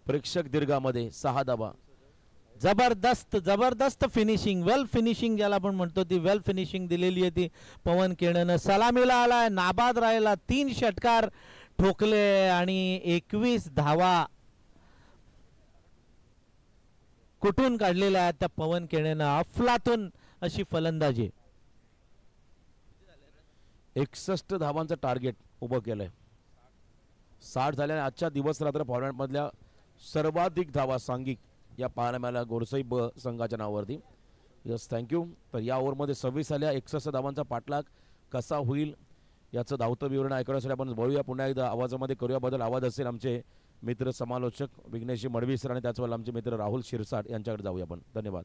प्रेक्षक दीर्घामध्ये 6 धावा. जबरदस्त फिनिशिंग, वेल फिनिशिंग ज्याला आपण म्हणतो ती वेल फिनिशिंग दिलेली आहे ती पवन केणेनं. सलामीला आलाय, नाबाद राहिला, 3 षटकार ठोकले आणि 21 धावा कुठून काढलेल्या आहेत त्या पवन केणेनं. अफलातून अशी फलंदाजी. 61 धावांचं टार्गेट उभं केलंय. 60 झाल्याने आजच्या दिवस रात्र फॉर्मॅटमधल्या सर्वाधिक धावा सांघिक या पाहायला मिळाल्या गोरसई ब संघाच्या नावावरती. Yes, thank you. तर या ओव्हरमध्ये 26 आल्या. 61 धावांचा पाठलाग कसा होईल याचं धावतं विवरण ऐकण्यासाठी आपण बोलूया. पुन्हा एकदा आवाजामध्ये करूया बदल. आवाज असेल आमचे मित्र समालोचक विघ्नेशजी मडवी सर आणि त्याच वेळेला आमचे मित्र राहुल शिरसाट यांच्याकडे जाऊया आपण. धन्यवाद.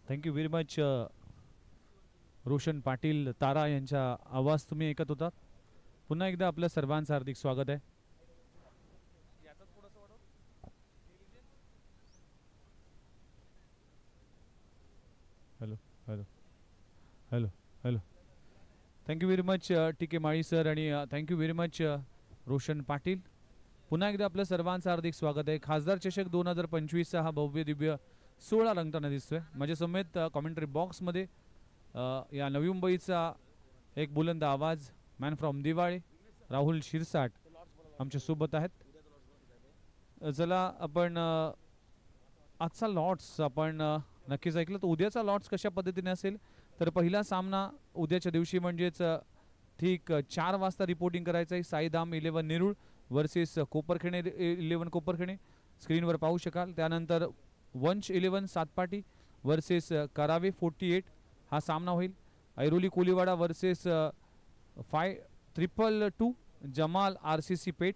Thank you very much, Roshan Patil तारा यांचा आवाज तुम्ही ऐकत होतात. पुन्हा एकदा आपल्या सर्वांचं हार्दिक स्वागत आहे. Hello hello hello hello. Thank you very much T K Mali sir आणि thank you very much Roshan Patil. पुन्हा एकदा आपल्या सर्वांचं हार्दिक स्वागत आहे. खासदार चषक 2025चा हा भव्य दिव्य सोहळा रंगताना दिसतोय. माझ्या समेत कॉमेंटरी बॉक्समध्ये या नवी मुंबईचा एक बुलंद आवाज मॅन फ्रॉम दिवाळे राहुल शिरसाट आमच्या सोबत आहेत. चला आपण आजचा लॉट्स आपण नक्कीच ऐकलं. तर उद्याचा लॉट्स कशा पद्धतीने असेल तर पहिला सामना उद्याच्या दिवशी म्हणजेच ठीक 4 वाजता रिपोर्टिंग करायचं आहे. साईधाम 11 नेरूळ वर्सेस कोपरखेणे 11 कोपरखेणे स्क्रीनवर पाहू शकाल. त्यानंतर वंश 11 सातपाटी वर्सेस करावे 48 हा सामना होईल. ऐरोली कोलीवाडा वर्सेस 5222 जमाल RCC पेठ.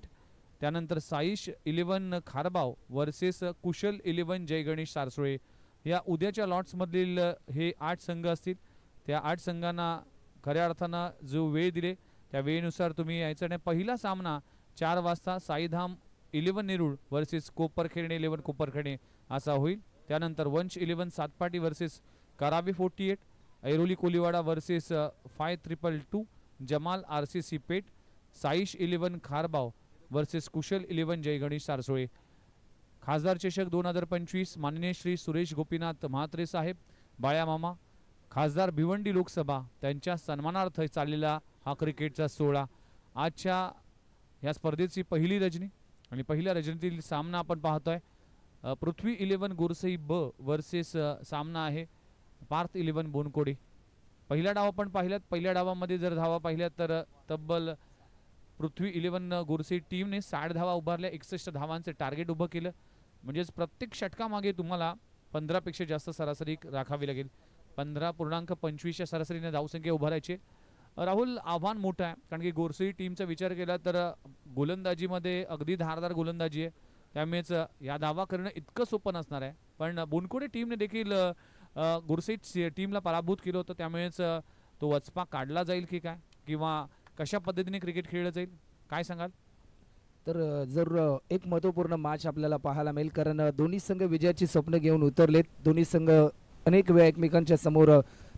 त्यानंतर साईश 11 खारबाव वर्सेस कुशल 11 जय गणेश सारसुळे. या उद्याच्या लॉट्समधील हे 8 संघ असतील. त्या 8 संघांना खऱ्या अर्थानं जो वेळ दिले त्या वेळेनुसार तुम्ही यायचं. आणि पहिला सामना 4 वाजता साईधाम 11 नेरूळ वर्सेस कोपरखेणे 11 कोपरखेणे असा होईल. त्यानंतर वंश 11 सातपाटी वर्सेस करावे 48 ऐरोली कोलीवाडा वर्सेस 5222 जमाल RCC पेठ. साईश 11 खारबाव वर्सेस कुशल 11 जय गणेश सारसोळे. खासदार चषक 2025 माननीय श्री सुरेश गोपीनाथ म्हात्रे साहेब बाळ्या मामा खासदार भिवंडी लोकसभा त्यांच्या सन्मानार्थ चाललेला हा क्रिकेटचा सोहळा. आजच्या या स्पर्धेची पहिली रजनी आणि पहिल्या रजनीतील सामना आपण पाहतोय. पृथ्वी 11 गोरसई ब वर्सेस सामना आहे पार्थ 11 बोनकोडे. पहिला डाव आपण पाहिल्यात. पहिल्या डावामध्ये जर धावा पाहिल्यात तर तब्बल पृथ्वी 11 गोरसई टीमने 60 धावा उभारल्या. 61 धावांचे टार्गेट उभं केलं. म्हणजेच प्रत्येक षटकामागे तुम्हाला 15 पेक्षा जास्त सरासरी राखावी लागेल. 15.25च्या सरासरीने धावसंख्या उभारायची. राहुल आव्हान मोठं आहे कारण की गोरसई टीमचा विचार केला तर गोलंदाजीमध्ये अगदी धारदार गोलंदाजी आहे. त्यामुळेच या धावा करणं इतकं सोपं नसणार आहे. पण बोनकोडे टीमने देखील गोरसई टीमला पराभूत केलं होतं. त्यामुळेच तो वचपा काढला जाईल की काय किंवा कशा पद्धतीने क्रिकेट खेळलं जाईल काय सांगाल. तर जर एक महत्त्वपूर्ण मॅच आपल्याला पाहायला मिळेल कारण दोन्ही संघ विजयाची स्वप्न घेऊन उतरलेत. दोन्ही संघ अनेक वेळा एकमेकांच्या समोर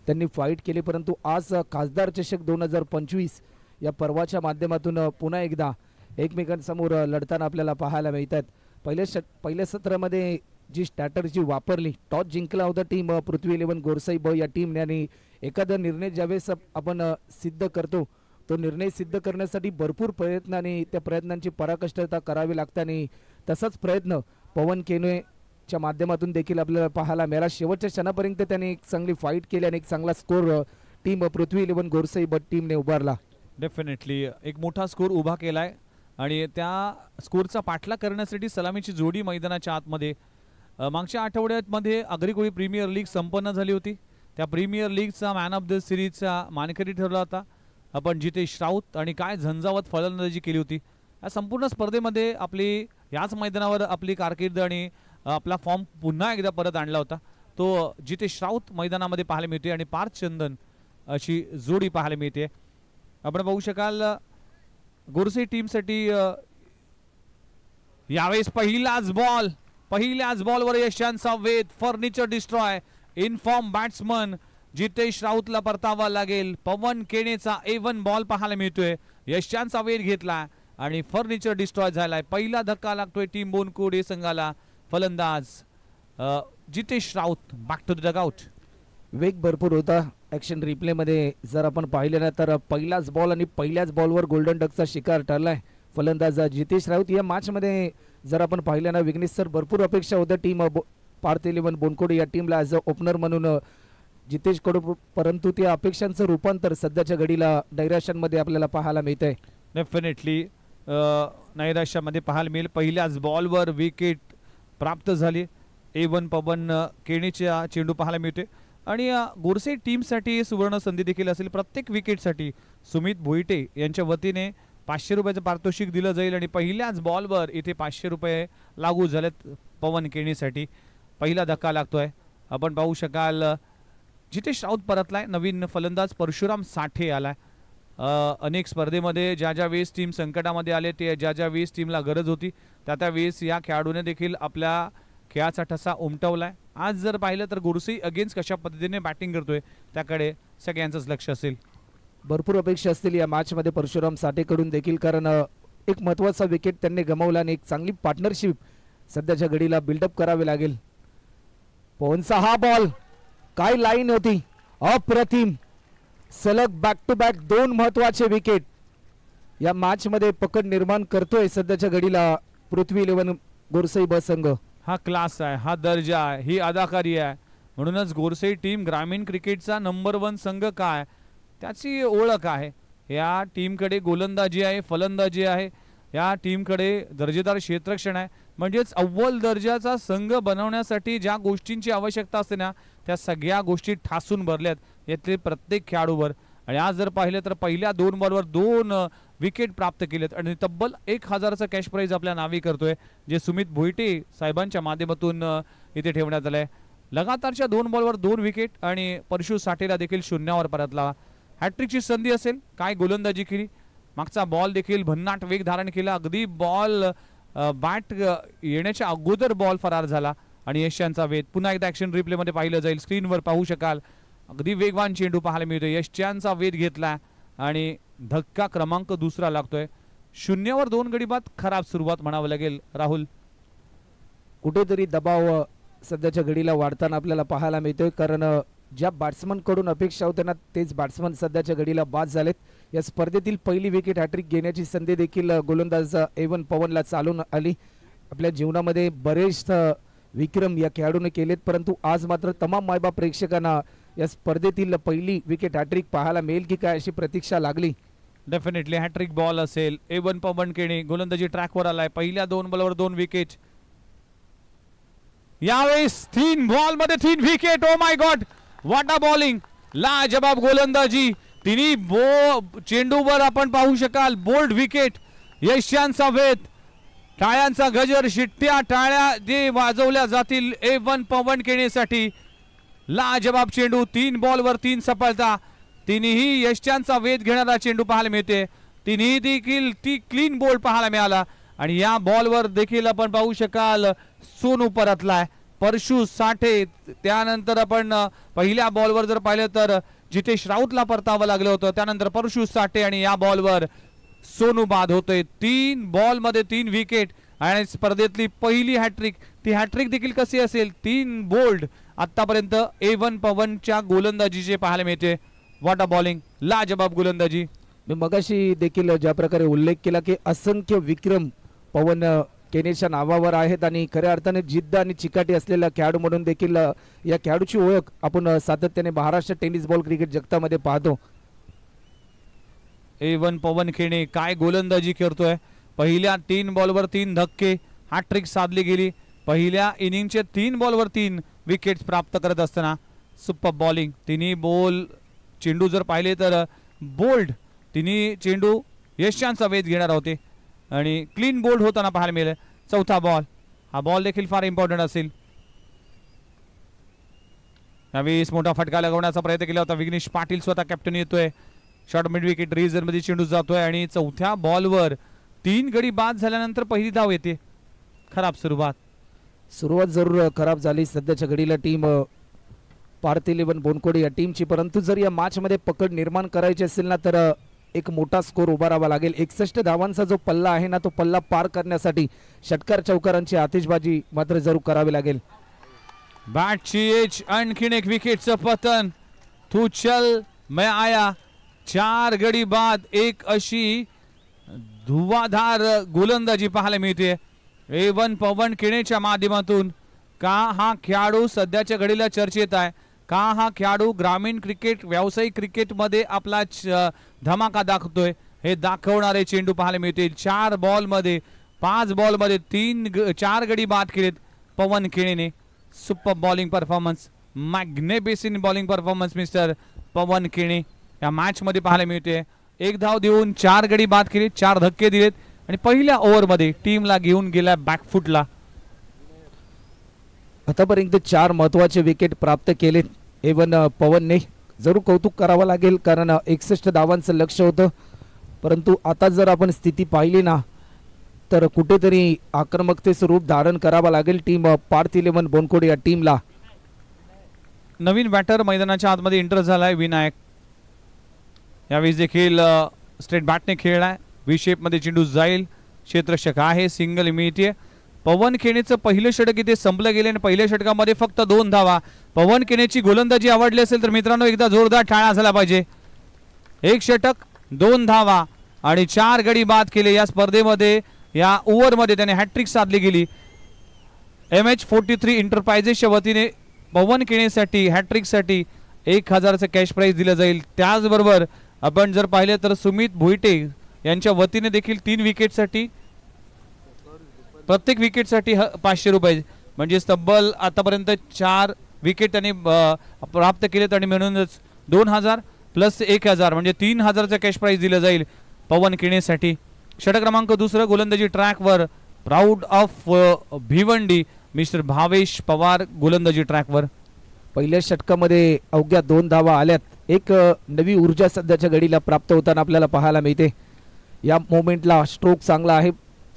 त्यांनी फाईट केली परंतु आज खासदार चषक 2025 या पर्वाच्या माध्यमातून पुन्हा एकदा एकमेकांसमोर लढताना आपल्याला पाहायला मिळतात. पहिल्या सत्रामध्ये जी स्ट्रॅटर्जी वापरली टॉस जिंकला होता टीम पृथ्वी 11 गोरसई ब या टीमने आणि एखादा निर्णय ज्यावेळेस आपण सिद्ध करतो तो निर्णय सिद्ध करण्यासाठी भरपूर प्रयत्न आणि त्या प्रयत्नांची पराकाष्ठता करावी लागते आणि तसाच प्रयत्न पवन केनोच्या माध्यमातून देखील आपल्याला पाहायला मिळाला. शेवटच्या क्षणापर्यंत त्याने एक चांगली फाईट केली आणि एक चांगला स्कोर टीम पृथ्वी 11 गोरसई ब टीमने उभारला. डेफिनेटली एक मोठा स्कोर उभा केलाय आणि त्या स्कोरचा पाठलाग करण्यासाठी सलामीची जोडी मैदानाच्या आतमध्ये. मागच्या आठवड्यामध्ये अग्रिकोळी प्रीमियर लीग संपन्न झाली होती. त्या प्रीमियर लीगचा मॅन ऑफ द सिरीजचा मानकरी ठरला होता आपण जितेश राऊत आणि काय झंझावत फलंदाजी केली होती. या संपूर्ण स्पर्धेमध्ये आपली याच मैदानावर आपली कारकीर्द आणि आपला फॉर्म पुन्हा एकदा परत आणला होता तो जितेश राऊत मैदानामध्ये पाहायला मिळते आणि पार्थ चंदन अशी जोडी पाहायला मिळते. आपण पाहू शकाल गोरसई टीमसाठी यावेळेस पहिल्याच बॉलवर यशांचा वेध furniture destroy inform batsman Jitesh राऊतला परतावा लागेल. पवन केणेचा A1 बॉल पाहायला मिळतोय. यशांचा वेध घेतला आणि फर्निचर डिस्ट्रॉय झालाय. पहिला धक्का लागतोय टीम बोनकोडे संघाला. फलंदाज Jitesh Raut back to the dugout. वेग भरपूर होता. ॲक्शन रिप्लेमध्ये जर आपण पाहिले ना तर पहिलाच बॉल आणि पहिल्याच बॉलवर गोल्डन डकचा शिकार ठरलाय फलंदाज जितेश राऊत. या मॅचमध्ये जर आपण पाहिलं ना विघ्नेश सर भरपूर अपेक्षा होत्या टीम पार्थ 11 बोनकोडे या टीमला ॲज अ ओपनर म्हणून जितेश कडू परंतु त्या अपेक्षांचं रूपांतर सध्याच्या घडीला नैराश्यांमध्ये आपल्याला पाहायला मिळत आहे. डेफिनेटली नैराश्यामध्ये पाहायला मिळेल. पहिल्याच बॉलवर विकेट प्राप्त झाली. A1 पवन केणेच्या चेंडू पाहायला मिळते आणि गोरसई टीमसाठी सुवर्ण संधी देखील असेल. प्रत्येक विकेटसाठी सुमित भोईटे यांच्या वतीने 500 रुपयाचं पारितोषिक दिलं जाईल आणि पहिल्याच बॉलवर इथे 500 रुपये लागू झालेत पवन केणेसाठी. पहिला धक्का लागतोय. आपण पाहू शकाल जितेश राऊत परतलाय, नवीन फलंदाज परशुराम साठे आलाय. अनेक स्पर्धेमध्ये ज्या ज्या वेळेस टीम संकटामध्ये आले, ते ज्या ज्या वेळेस टीमला गरज होती त्या वेळेस या खेळाडूने देखील आपल्या खेळाचा ठसा उमटवलाय. आज जर पाहिलं तर गुरुसी अगेन्स्ट कशा पद्धतीने बॅटिंग करतोय त्याकडे सगळ्यांचंच लक्ष असेल. भरपूर अपेक्षा असतील या मॅचमध्ये परशुराम साठेकडून देखील, कारण एक महत्त्वाचा विकेट त्यांनी गमावला आणि एक चांगली पार्टनरशिप सध्याच्या घडीला बिल्डअप करावी लागेल. पवनचा हा बॉल, काय लाईन होती, अप्रतिम. सलग बॅक टू बॅक 2 महत्त्वाचे विकेट या मॅचमध्ये पकड निर्माण करतोय सध्याच्या घडीला पृथ्वी 11 गोरसई ब संघ. हा क्लास आहे, हा दर्जा आहे, ही अदाकारी आहे. म्हणूनच गोरसई टीम ग्रामीण क्रिकेटचा नंबर 1 संघ काय त्याची ओळख आहे. या टीमकडे गोलंदाजी आहे, फलंदाजी आहे, या टीमकडे दर्जेदार क्षेत्ररक्षण आहे. म्हणजेच अव्वल दर्जाचा संघ बनवण्यासाठी ज्या गोष्टींची आवश्यकता असते ना त्या सगळ्या गोष्टी ठासून भरल्यात यातले प्रत्येक खेळाडूवर. आणि आज जर पाहिलं तर पहिल्या 2 बॉलवर 2 विकेट प्राप्त केलेत आणि तब्बल 1000चं कॅश प्राइज आपल्या नावी करतोय, जे सुमित भोईटे साहेबांच्या माध्यमातून इथे ठेवण्यात आलंय. लगातारच्या 2 बॉलवर 2 विकेट आणि परशु साठेला देखील शून्यावर परतला. हॅट्रिकची संधी असेल, काय गोलंदाजी केली, मागचा बॉल देखील भन्नाट वेग धारण केला. अगदी बॉल बॅट येण्याच्या अगोदर बॉल फरार झाला आणि यशांचा वेध. पुन्हा एकदा ॲक्शन रिप्लेमध्ये पाहिलं जाईल, स्क्रीनवर पाहू शकाल. अगदी वेगवान चेंडू पाहायला मिळतो. यशच्यांचा वेध घेतला आणि धक्का क्रमांक 2 लागतोय. 0वर 2 गडी बाद, खराब सुरुवात म्हणावं लागेल. राहुल, कुठेतरी दबाव सध्याच्या घडीला वाढताना आपल्याला पाहायला मिळतोय, कारण ज्या बॅट्समन कडून अपेक्षा होत्या ना तेच बॅट्समन सध्याच्या घडीला बाद झालेत. या स्पर्धेतील पहिली विकेट हॅट्रिक घेण्याची संधी देखील गोलंदाज एवन पवनला चालून आली. आपल्या जीवनामध्ये बरेच विक्रम या खेळाडूने केलेत, परंतु आज मात्र तमाम मायबाप प्रेक्षकांना या स्पर्धेतील पहिली विकेट हॅट्रिक पाहायला मिळेल की काय अशी प्रतीक्षा लागली. डेफिनेटली हॅट्रिक बॉल असेल. एवन पवन केणे गोलंदाजी ट्रॅकवर आलाय. पहिल्या 2 बॉलवर 2 विकेट. यावेळेस 3 बॉलमध्ये 3 wicket. Oh my god, what a bowling, लाजबाब गोलंदाजी. तिन्ही चेंडूवर आपण पाहू शकाल बोल्ड विकेट. यशांचा वेध, टाळ्यांचा गजर, शिट्ट्या टाळ्या जे वाजवल्या जातील एवन पवन केणेसाठी. लाजबाब चेंडू, 3 बॉलवर 3 सफलता. तिन्ही यशांचा वेध घेणारा चेंडू पाहायला मिळते. तिन्ही देखील ती क्लीन बोल्ड पाहायला मिळाला आणि या बॉलवर देखील आपण पाहू शकाल सोनू परतलाय. परशु साठे, त्यानंतर आपण पहिल्या बॉलवर जर पाहिलं तर जितेश राऊतला परतावं लागलं होतं, त्यानंतर परशु साठे आणि या बॉलवर सोनू बाद होतोय. 3 बॉलमध्ये 3 विकेट आणि स्पर्धेतली पहिली हॅट्रिक. ती हॅट्रिक देखील कशी असेल, 3 बोल्ड आतापर्यंत एवन पवनच्या गोलंदाजीचे पाहायला मिळते. व्हॉट अ बॉलिंग, लाजबाब गोलंदाजी. मी मगाशी देखील ज्या प्रकारे उल्लेख केला की असंख्य विक्रम पवन केनेच्या नावावर आहेत आणि खऱ्या अर्थाने जिद्द आणि चिकाटी असलेला खेळाडू म्हणून देखील या खेळाडूची ओळख आपण सातत्याने महाराष्ट्र टेनिस बॉल क्रिकेट जगतामध्ये पाहतो. एवन पवन खेणे काय गोलंदाजी करतोय. पहिल्या 3 बॉलवर 3 धक्के, हॅट्रिक साधली गेली. पहिल्या इनिंगचे 3 बॉलवर 3 विकेट्स प्राप्त करत असताना सुपर बॉलिंग. तिन्ही बॉल चेंडू जर पाहिले तर बोल्ड तिन्ही चेंडू यशांचा वेध घेणार होते आणि क्लीन बोल्ड होताना पाहायला मिळेल. चौथा बॉल, हा बॉल देखील फार इम्पॉर्टंट असेल. यावेळेस मोठा फटका लगवण्याचा प्रयत्न केला होता विघ्नेश पाटील, स्वतः कॅप्टन येतोय. शॉर्ट मिड विकेट रिझन मध्ये चेंडू जातोय आणि चौथ्या बॉलवर 3 गडी बाद झाल्यानंतर पहिली धाव येते. खराब सुरुवात जरूर खराब झाली सध्याच्या घडीला टीम पारती 11 बोनकोडी या टीमची, परंतु जर या मॅच मध्ये पकड निर्माण करायची असेल ना तर एक मोठा स्कोर उभारावा लागेल. 61 धावांचा जो पल्ला आहे ना तो पल्ला पार करण्यासाठी षटकार चौकारांची आतिषबाजी मात्र जरूर करावी लागेल. बॅटची एज, आणखीन एक विकेटचं पतन. तू चल मैं आया. 4 गडी बाद, एक अशी धुवाधार गोलंदाजी पाहायला मिळते एवन पवन केणेच्या माध्यमातून. का हा खेळाडू सध्याच्या घडीला चर्चेत आहे, का हा खेळाडू ग्रामीण क्रिकेट व्यावसायिक क्रिकेटमध्ये आपला धमाका दाखवतोय हे दाखवणारे चेंडू पाहायला मिळतील. 4 बॉलमध्ये 5 बॉलमध्ये 4 गडी बाद केलेत पवन केणेने. Super bowling performance, magnificent bowling performance mister Pawan Kene या मॅच मध्ये पाहायला मिळते. 1 धाव देऊन 4 गडी बाद केले, 4 धक्के दिलेत आणि पहिल्या ओव्हरमध्ये टीमला घेऊन गेला बॅकफुटला. आतापर्यंत 4 महत्वाचे विकेट प्राप्त केलेत एवन पवनने जरूर कौतुक करावं लागेल, कारण 61 धावांचं लक्ष होतं. परंतु आता जर आपण स्थिती पाहिली ना तर कुठेतरी आक्रमकतेचं रूप धारण करावं लागेल टीम पार्थ 11 बोनकोड या टीमला. नवीन बॅटर मैदानाच्या आतमध्ये एंटर झालाय विनायक. यावेळी देखील स्ट्रेट बॅटने खेळलाय. व्ही शेपमध्ये चेंडू जाईल. क्षेत्ररक्षक आहे. Single immediate. पवन केनेचं पहिलं षटक इथे संपलं गेले आणि पहिल्या षटकामध्ये फक्त 2 धावा. पवन केनेची गोलंदाजी आवडली असेल तर मित्रांनो एकदा जोरदार टाळ्या झाला पाहिजे. 1 षटक 2 धावा आणि 4 गडी बाद केले या स्पर्धेमध्ये. या ओव्हरमध्ये त्याने हॅट्रिक साधली गेली. MH43 एंटरप्राइजेसच्या वतीने पवन केनेसाठी हॅट्रिकसाठी 1000चं कॅश प्राइज दिलं जाईल. त्याचबरोबर आपण जर पाहिले तर सुमित भोईटे यांच्या वतीने देखील 3 विकेटसाठी प्रत्येक विकेटसाठी 500 रुपये म्हणजे तब्बल आतापर्यंत 4 विकेट त्यांनी प्राप्त केलेत आणि म्हणूनच 2000 प्लस 1000 म्हणजे 3000चं कॅश प्राइज दिलं जाईल पवन केनेसाठी. षटक क्रमांक 2 गोलंदाजी ट्रॅकवर proud of Bhiwandi mister Bhavesh Pawar गोलंदाजी ट्रॅकवर. पहिल्या षटकामध्ये अवघ्या 2 धावा आल्यात. एक नवी ऊर्जा सध्याच्या घडीला प्राप्त होताना आपल्याला पाहायला मिळते. या मोमेंटला स्ट्रोक चांगला आहे.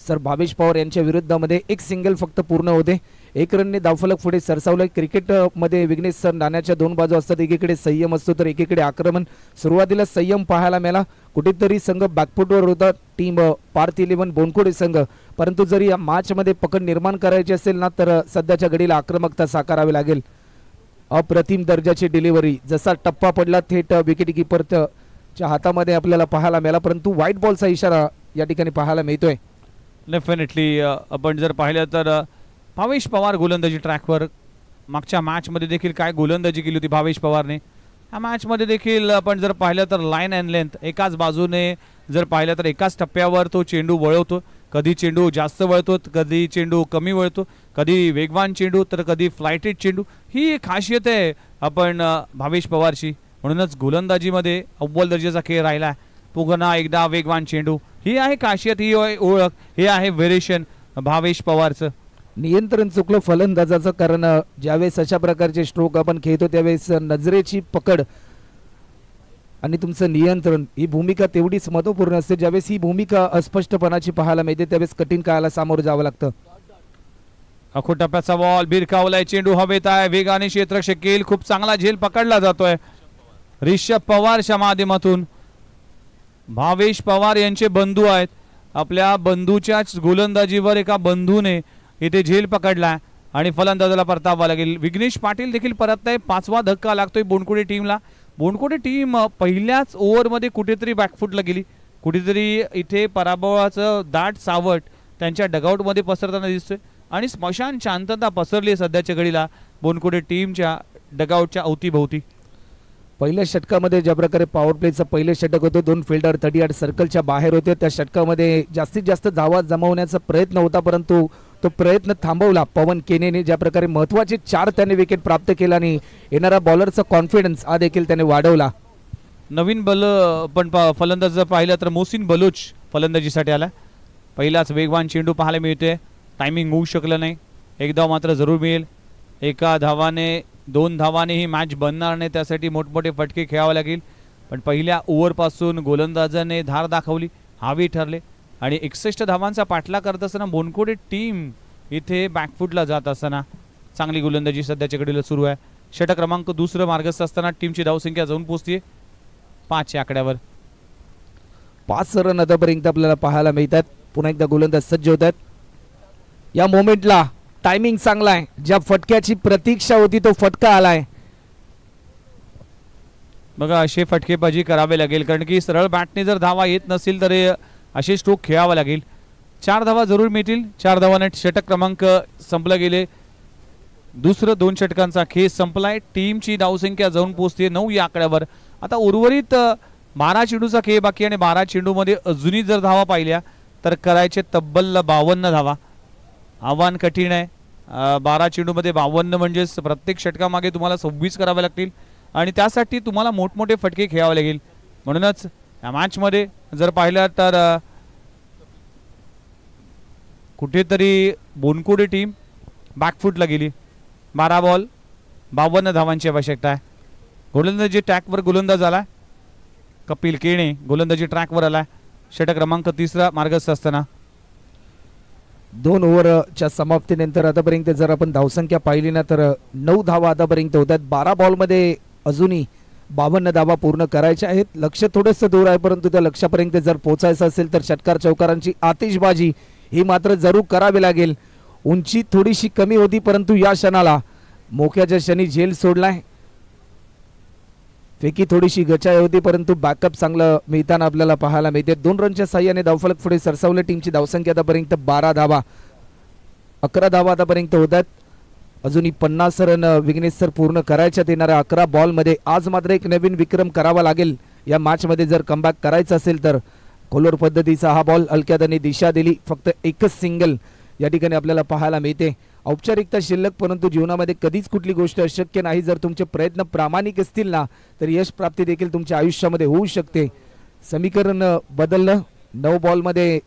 सर भावेश पवार यांच्या विरुद्धामध्ये 1 सिंगल फक्त पूर्ण होते. 1 रनने धावफलक पुढे सरसावलं. क्रिकेटमध्ये विघ्नेश सर नाण्याच्या 2 बाजू असतात. एकीकडे संयम असतो तर एकीकडे आक्रमण. सुरुवातीला संयम पाहायला मिळाला. कुठेतरी संघ बॅकफुटवर होता टीम पार्थ 11 बोनकोडे संघ. परंतु जर या मॅचमध्ये पकड निर्माण करायची असेल ना तर सध्याच्या घडीला आक्रमकता साकारावी लागेल. अप्रतिम दर्जाची डिलिव्हरी. जसा टप्पा पडला थेट विकेट किपरच्या हातामध्ये आपल्याला पाहायला मिळाला. परंतु व्हाईट बॉलचा इशारा या ठिकाणी पाहायला मिळतोय. डेफिनेटली आपण जर पाहिलं तर भावेश पवार गोलंदाजी ट्रॅकवर. मागच्या मॅचमध्ये देखील काय गोलंदाजी केली होती भावेश पवारने. या मॅचमध्ये देखील आपण जर पाहिलं तर लाईन अँड लेंथ एकाच बाजूने जर पाहिलं तर एकाच टप्प्यावर तो चेंडू वळवतो. कधी चेंडू जास्त वळतो, कधी चेंडू कमी वळतो, कधी वेगवान चेंडू तर कधी फ्लायटेड चेंडू. ही खासियत आहे आपण भावेश पवारची. म्हणूनच गोलंदाजीमध्ये अव्वल दर्जाचा खेळ राहिला. पुन्हा एकदा वेगवान चेंडू. ही आहे खासियत, ही ओळख, हे आहे व्हेरिएशन भावेश पवारचं. नियंत्रण चुकलं फलंदाजाचं, कारण ज्यावेळेस अशा प्रकारचे स्ट्रोक आपण खेळतो त्यावेळेस नजरेची पकड आणि तुमचं नियंत्रण ही भूमिका तेवढीच महत्त्वपूर्ण असते. ज्यावेळेस ही भूमिका अस्पष्टपणाची पाहायला मिळते त्यावेळेस कठीण काळाला सामोरं जावं लागतं. अखो टप्प्याचा बॉल भिरकावलाय. चेंडू हवेत आहे. वेगाने क्षेत्ररक्षक केल. खूप चांगला झेल पकडला जातोय रिषभ पवारच्या माध्यमातून. भावेश पवार यांचे बंधू आहेत. आपल्या बंधूच्याच गोलंदाजीवर एका बंधूने इथे झेल पकडला आणि फलंदाजाला परतावा लागेल. विघ्नेश पाटील देखील परतताय. 5वा धक्का लागतोय बोनकोडे टीमला. बोनकोडे टीम पहिल्याच ओव्हरमध्ये कुठेतरी बॅकफुटला गेली. कुठेतरी इथे पराभवाचं दाट सावट त्यांच्या डगआउटमध्ये पसरताना दिसतोय आणि स्मशान शांतता पसरली सध्याच्या घडीला बोनकोडे टीमच्या डगआउटच्या अवतीभोवती. पहिल्या षटकामध्ये ज्या प्रकारे पॉवर प्लेचं पहिलं षटक होतं 2 फिल्डर 38 सर्कलच्या बाहेर होते. त्या षटकामध्ये जास्तीत जास्त धावा जमवण्याचा प्रयत्न होता परंतु तो प्रयत्न थांबवला पवन केनेने. ज्या प्रकारे महत्त्वाचे 4 त्याने विकेट प्राप्त केला आणि येणारा बॉलरचा कॉन्फिडन्स हा देखील त्याने वाढवला. नवीन पण फलंदाज पाहिलं तर मोहसिन बलूच फलंदाजीसाठी आला. पहिलाच वेगवान चेंडू पाहायला मिळते. टायमिंग होऊ शकलं नाही. 1 धाव मात्र जरूर मिळेल. 1 धावाने 2 धावाने ही मॅच बनणार नाही. त्यासाठी मोठमोठे फटके खेळावे लागेल. पण पहिल्या ओव्हरपासून गोलंदाजाने धार दाखवली. हावी ठरले आणि 61 धावांचा पाठला करत असताना बोनकोडे टीम इथे बॅकफुटला जात असताना चांगली गोलंदाजी सध्याच्या घडीला सुरू आहे. षटक क्रमांक 2 मार्गस्थ असताना टीमची धावसंख्या जाऊन पोहोचते 5 या आकड्यावर. 5 रन आतापर्यंत आपल्याला पाहायला मिळतात. पुन्हा एकदा गोलंदाज सज्ज होत आहेत. या मोमेंटला टायमिंग चांगला आहे. ज्या फटक्याची प्रतीक्षा होती तो फटका आलाय. बघा असे फटकेबाजी करावे लागेल कारण की सरळ बॅटने जर धावा येत नसेल तर असे स्ट्रोक खेळावा लागेल. 4 धावा जरूर मिळतील. 4 धावाने षटक क्रमांक संपला गेले. दुसरं 2 षटकांचा खेळ संपलाय. टीमची धावसंख्या जाऊन पोहोचते 9 या आकड्यावर. आता उर्वरित 12 चेंडूचा खेळ बाकी आणि 12 चेंडूमध्ये अजूनही जर धावा पाहिल्या तर करायचे तब्बल 52 धावा. आव्हान कठीण आहे. 12 चेंडूमध्ये 52 म्हणजेच प्रत्येक षटकामागे तुम्हाला 26 करावे लागतील आणि त्यासाठी तुम्हाला मोठमोठे फटके खेळावे लागेल. म्हणूनच या मॅचमध्ये जर पाहिलं तर कुठेतरी बोनकोडे टीम बॅकफुटला गेली. 12 बॉल 52 धावांची आवश्यकता आहे. गोलंदाजी ट्रॅकवर गोलंदाज आलाय कपिल केणे, गोलंदाजी ट्रॅकवर आलाय. षटक क्रमांक 3 मार्गस्थ असताना 2 ओव्हरच्या समाप्तीनंतर आतापर्यंत जर आपण धावसंख्या पाहिली ना तर 9 धावा आतापर्यंत होतात. 12 बॉलमध्ये अजूनही 52 धावा पूर्ण करायच्या आहेत. लक्ष थोडंसं दूर आहे, परंतु त्या लक्ष्यापर्यंत जर पोहोचायचं असेल तर षटकार चौकारांची आतिषबाजी ही मात्र जरूर करावी लागेल. उंची थोडीशी कमी होती, परंतु या क्षणाला मोक्याच्या क्षणी झेल सोडलाय. फेकी थोडीशी गचाई होती, परंतु बॅकअप चांगलं मिळताना आपल्याला पाहायला मिळते. 2 रनच्या साह्याने धावफलक पुढे सरसावले. टीमची धावसंख्या आतापर्यंत 12 धावा, 11 धावा आतापर्यंत होतात. अजूनही 50 रन विघ्नेश सर पूर्ण करायच्यात येणाऱ्या 11 बॉलमध्ये. आज मात्र एक नवीन विक्रम करावा लागेल या मॅचमध्ये जर कमबॅक करायचं असेल तर. कोलोर पद्धतीचा हा बॉल हलक्यादाने दिशा दिली, फक्त एकच सिंगल या ठिकाणी आपल्याला पाहायला मिळते. औपचारिकता शिल्लक, परंतु जीवनामध्ये कधीच कुठली गोष्ट अशक्य नाही. जर तुमचे प्रयत्न प्रामाणिक असतील ना तर यश प्राप्ती देखील तुमच्या आयुष्यामध्ये होऊ शकते. समीकरण बदललं. 9 बॉलमध्ये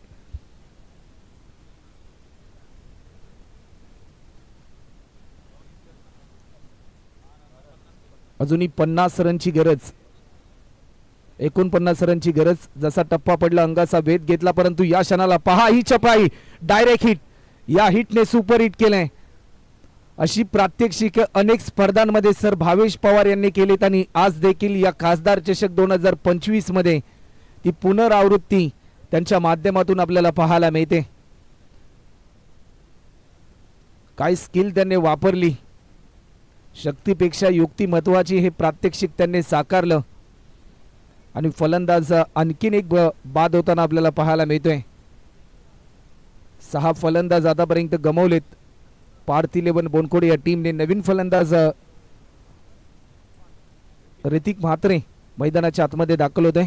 अजूनही 50 रनची गरज, 49 रनची गरज. जसा टप्पा पडला अंगाचा वेध घेतला, परंतु या क्षणाला पहा ही चपाई, डायरेक्ट हिट. या हिटने सुपर हिट केलंय. अशी प्रात्यक्षिक अनेक स्पर्धांमध्ये सर भावेश पवार यांनी केलीत आणि आज देखील या खासदार चषक 2025 मध्ये ती पुनरावृत्ती त्यांच्या माध्यमातून आपल्याला पाहायला मिळते. काय स्किल त्यांनी वापरली, शक्तीपेक्षा युक्ती महत्वाची हे प्रात्यक्षिक त्यांनी साकारलं आणि फलंदाज आणखीन एक बाद होताना आपल्याला पाहायला मिळतोय. 6 फलंदाज आतापर्यंत गमावलेत. पार्थ 11 बोनकोडे या टीमने नवीन फलंदाज ऋतिक म्हात्रे मैदानाच्या आतमध्ये दाखल होते.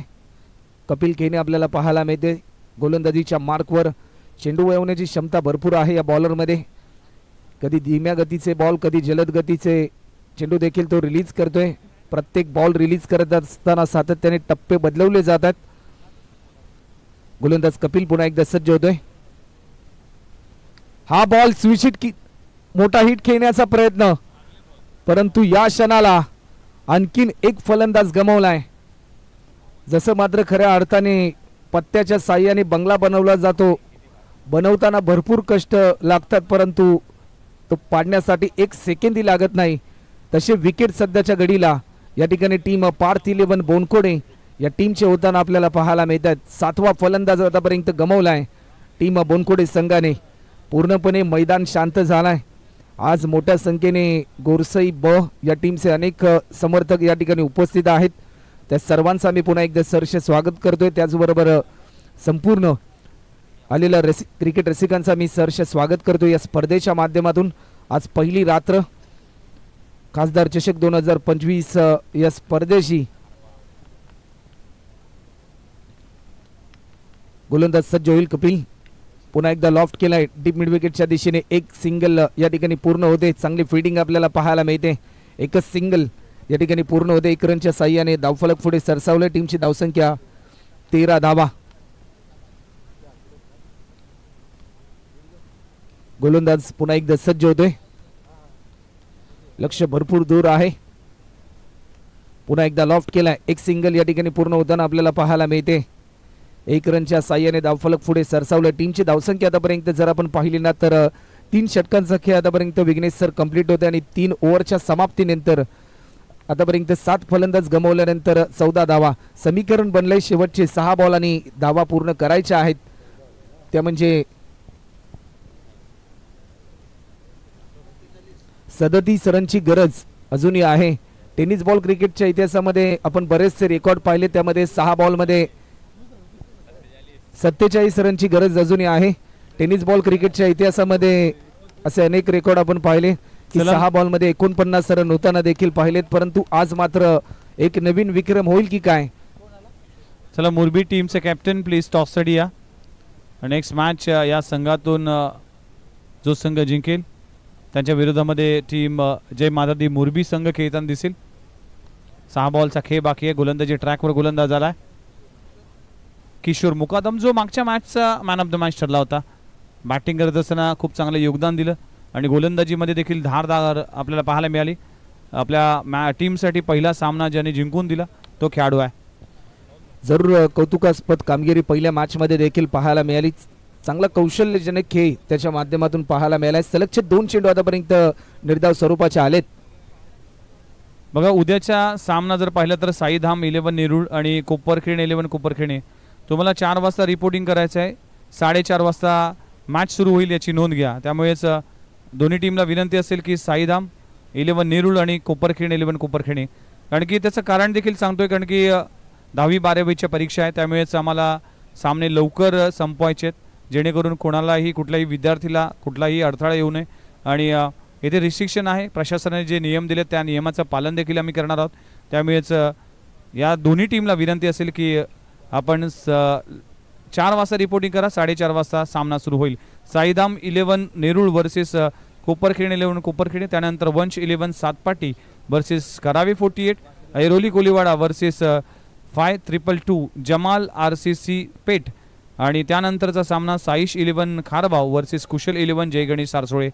कपिल केने आपल्याला पाहायला मिळते. गोलंदाजीच्या मार्कवर चेंडू वळवण्याची क्षमता भरपूर आहे या बॉलरमध्ये. कधी धीम्या गतीचे बॉल, कधी जलद गतीचे चेंडू देखील तो रिलीज करतोय. प्रत्येक बॉल रिलीज करत असताना सातत्याने टप्पे बदलवले जातात. गोलंदाज कपिल पुन्हा एकदा सज्ज होतोय. हा बॉल स्विच हिट की मोठा हिट खेळण्याचा प्रयत्न, परंतु या क्षणाला आणखीन एक फलंदाज गमावलाय. जसं मात्र खऱ्या अर्थाने पत्त्याच्या साह्याने बंगला बनवला जातो, बनवताना भरपूर कष्ट लागतात, परंतु तो पाडण्यासाठी 1 सेकंदही लागत नाही. तसे विकेट सध्याच्या घडीला या ठिकाणी टीम पार्थ 11 बोनकोडे या टीमचे होताना आपल्याला पाहायला मिळतात. 7वा फलंदाज आतापर्यंत गमावलाय टीम बोनकोडे संघाने. पूर्णपणे मैदान शांत झालाय. आज मोठ्या संख्येने गोरसई ब या टीमचे अनेक समर्थक या ठिकाणी उपस्थित आहेत. त्या सर्वांचा मी पुन्हा एकदा सहर्ष स्वागत करतोय. त्याचबरोबर संपूर्ण आलेल्या क्रिकेट रसिकांचा मी सहर्ष स्वागत करतो या स्पर्धेच्या माध्यमातून. आज पहिली रात्र खासदार चषक 2025 या स्पर्धेशी गोलंदाज सज्ज होईल. कपिल पुन्हा एकदा लॉफ्ट केलाय डीप मिड विकेटच्या दिशेने. 1 सिंगल या ठिकाणी पूर्ण होते. चांगली फिल्डिंग आपल्याला पाहायला मिळते. एकच सिंगल या ठिकाणी पूर्ण होते. 1 रनच्या साह्याने धावफलक पुढे सरसावले. टीमची धावसंख्या 13 धावा. गोलंदाज पुन्हा एकदा सज्ज होतोय. लक्ष भरपूर दूर आहे. पुन्हा एकदा लॉफ्ट केलाय. 1 सिंगल या ठिकाणी पूर्ण होताना आपल्याला पाहायला मिळते. 1 रनच्या साह्याने धावफलक पुढे सरसावलं. टीमची धावसंख्या आतापर्यंत जर आपण पाहिली ना तर 3 षटकांचा खेळ आतापर्यंत विघ्नेश सर कंप्लीट होते आणि 3 ओव्हरच्या समाप्तीनंतर आतापर्यंत 7 फलंदाज गमावल्यानंतर 14 धावा. समीकरण बनलंय शेवटचे 6 बॉल आणि धावा पूर्ण करायच्या आहेत. त्या म्हणजे 37 रनची गरज अजूनही आहे. टेनिस बॉल क्रिकेटच्या इतिहासामध्ये आपण बरेचसे रेकॉर्ड पाहिले, त्यामध्ये 6 बॉलमध्ये 47 रनची गरज अजूनही आहे. टेनिस बॉल क्रिकेटच्या इतिहासामध्ये असे अनेक रेकॉर्ड आपण पाहिले की 6 बॉलमध्ये 49 रन होताना देखील पाहिलेत, परंतु आज मात्र एक नवीन विक्रम होईल की काय. चला मोरबी टीमचे कॅप्टन प्लीज टॉससाठी या. नेक्स्ट मॅच या संघातून जो संघ जिंकेल त्यांच्या विरोधामध्ये टीम जय मातादी मोरबी संघ खेळताना दिसेल. 6 बॉलचा खेळ बाकी आहे. गोलंदाजी ट्रॅकवर गोलंदाज आलाय किशोर मुकादम, जो मागच्या मॅचचा मॅन ऑफ द मॅच ठरला होता. बॅटिंग करत असताना खूप चांगलं योगदान दिलं आणि गोलंदाजीमध्ये देखील धारदार आपल्याला पाहायला मिळाली. आपल्या टीमसाठी पहिला सामना ज्याने जिंकून दिला तो खेळाडू आहे. जरूर कौतुकास्पद कामगिरी पहिल्या मॅचमध्ये देखील पाहायला मिळाली. चांगला कौशल्यजनक खेळ त्याच्या माध्यमातून पाहायला मिळाला. सलगचे 2 चेंडू आतापर्यंत निर्धाव स्वरूपाचे आलेत. बघा उद्याचा सामना जर पाहिला तर साईधाम 11 नेरूळ आणि कोपरखेड 11 कोपरखेड तुम्हाला 4 वाजता रिपोर्टिंग करायचं आहे. 4:30 वाजता मॅच सुरू होईल याची नोंद घ्या. त्यामुळेच दोन्ही टीमला विनंती असेल की साईधाम 11 नेरूळ आणि कोपरखेड 11 कोपरखेड, कारण की त्याचं कारण देखील सांगतोय, कारण की 10वी 12वीच्या परीक्षा आहे. त्यामुळेच आम्हाला सामने लवकर संपवायचे आहेत जेणेकरून कोणालाही कुठल्याही विद्यार्थीला कुठलाही अडथळा येऊ नये. आणि येथे रिस्ट्रिक्शन आहे, प्रशासनाने जे नियम दिले त्या नियमाचं पालन देखील आम्ही करणार आहोत. त्यामुळेच या दोन्ही टीमला विनंती असेल की आपण 4 वाजता रिपोर्टिंग करा. 4:30 वाजता सामना सुरू होईल. साईधाम 11 नेरूळ वर्सेस कोपरखेड 11 कोपरखेड, त्यानंतर वंश 11 सातपाटी वर्सेस करावे 48, ऐरोली कोलीवाडा वर्सेस 5222 जमाल RCC पेठ, आणि त्यानंतरचा सामना साईश 11 खारबाव वर्सेस कुशल 11 जय गणेश सारसोळे.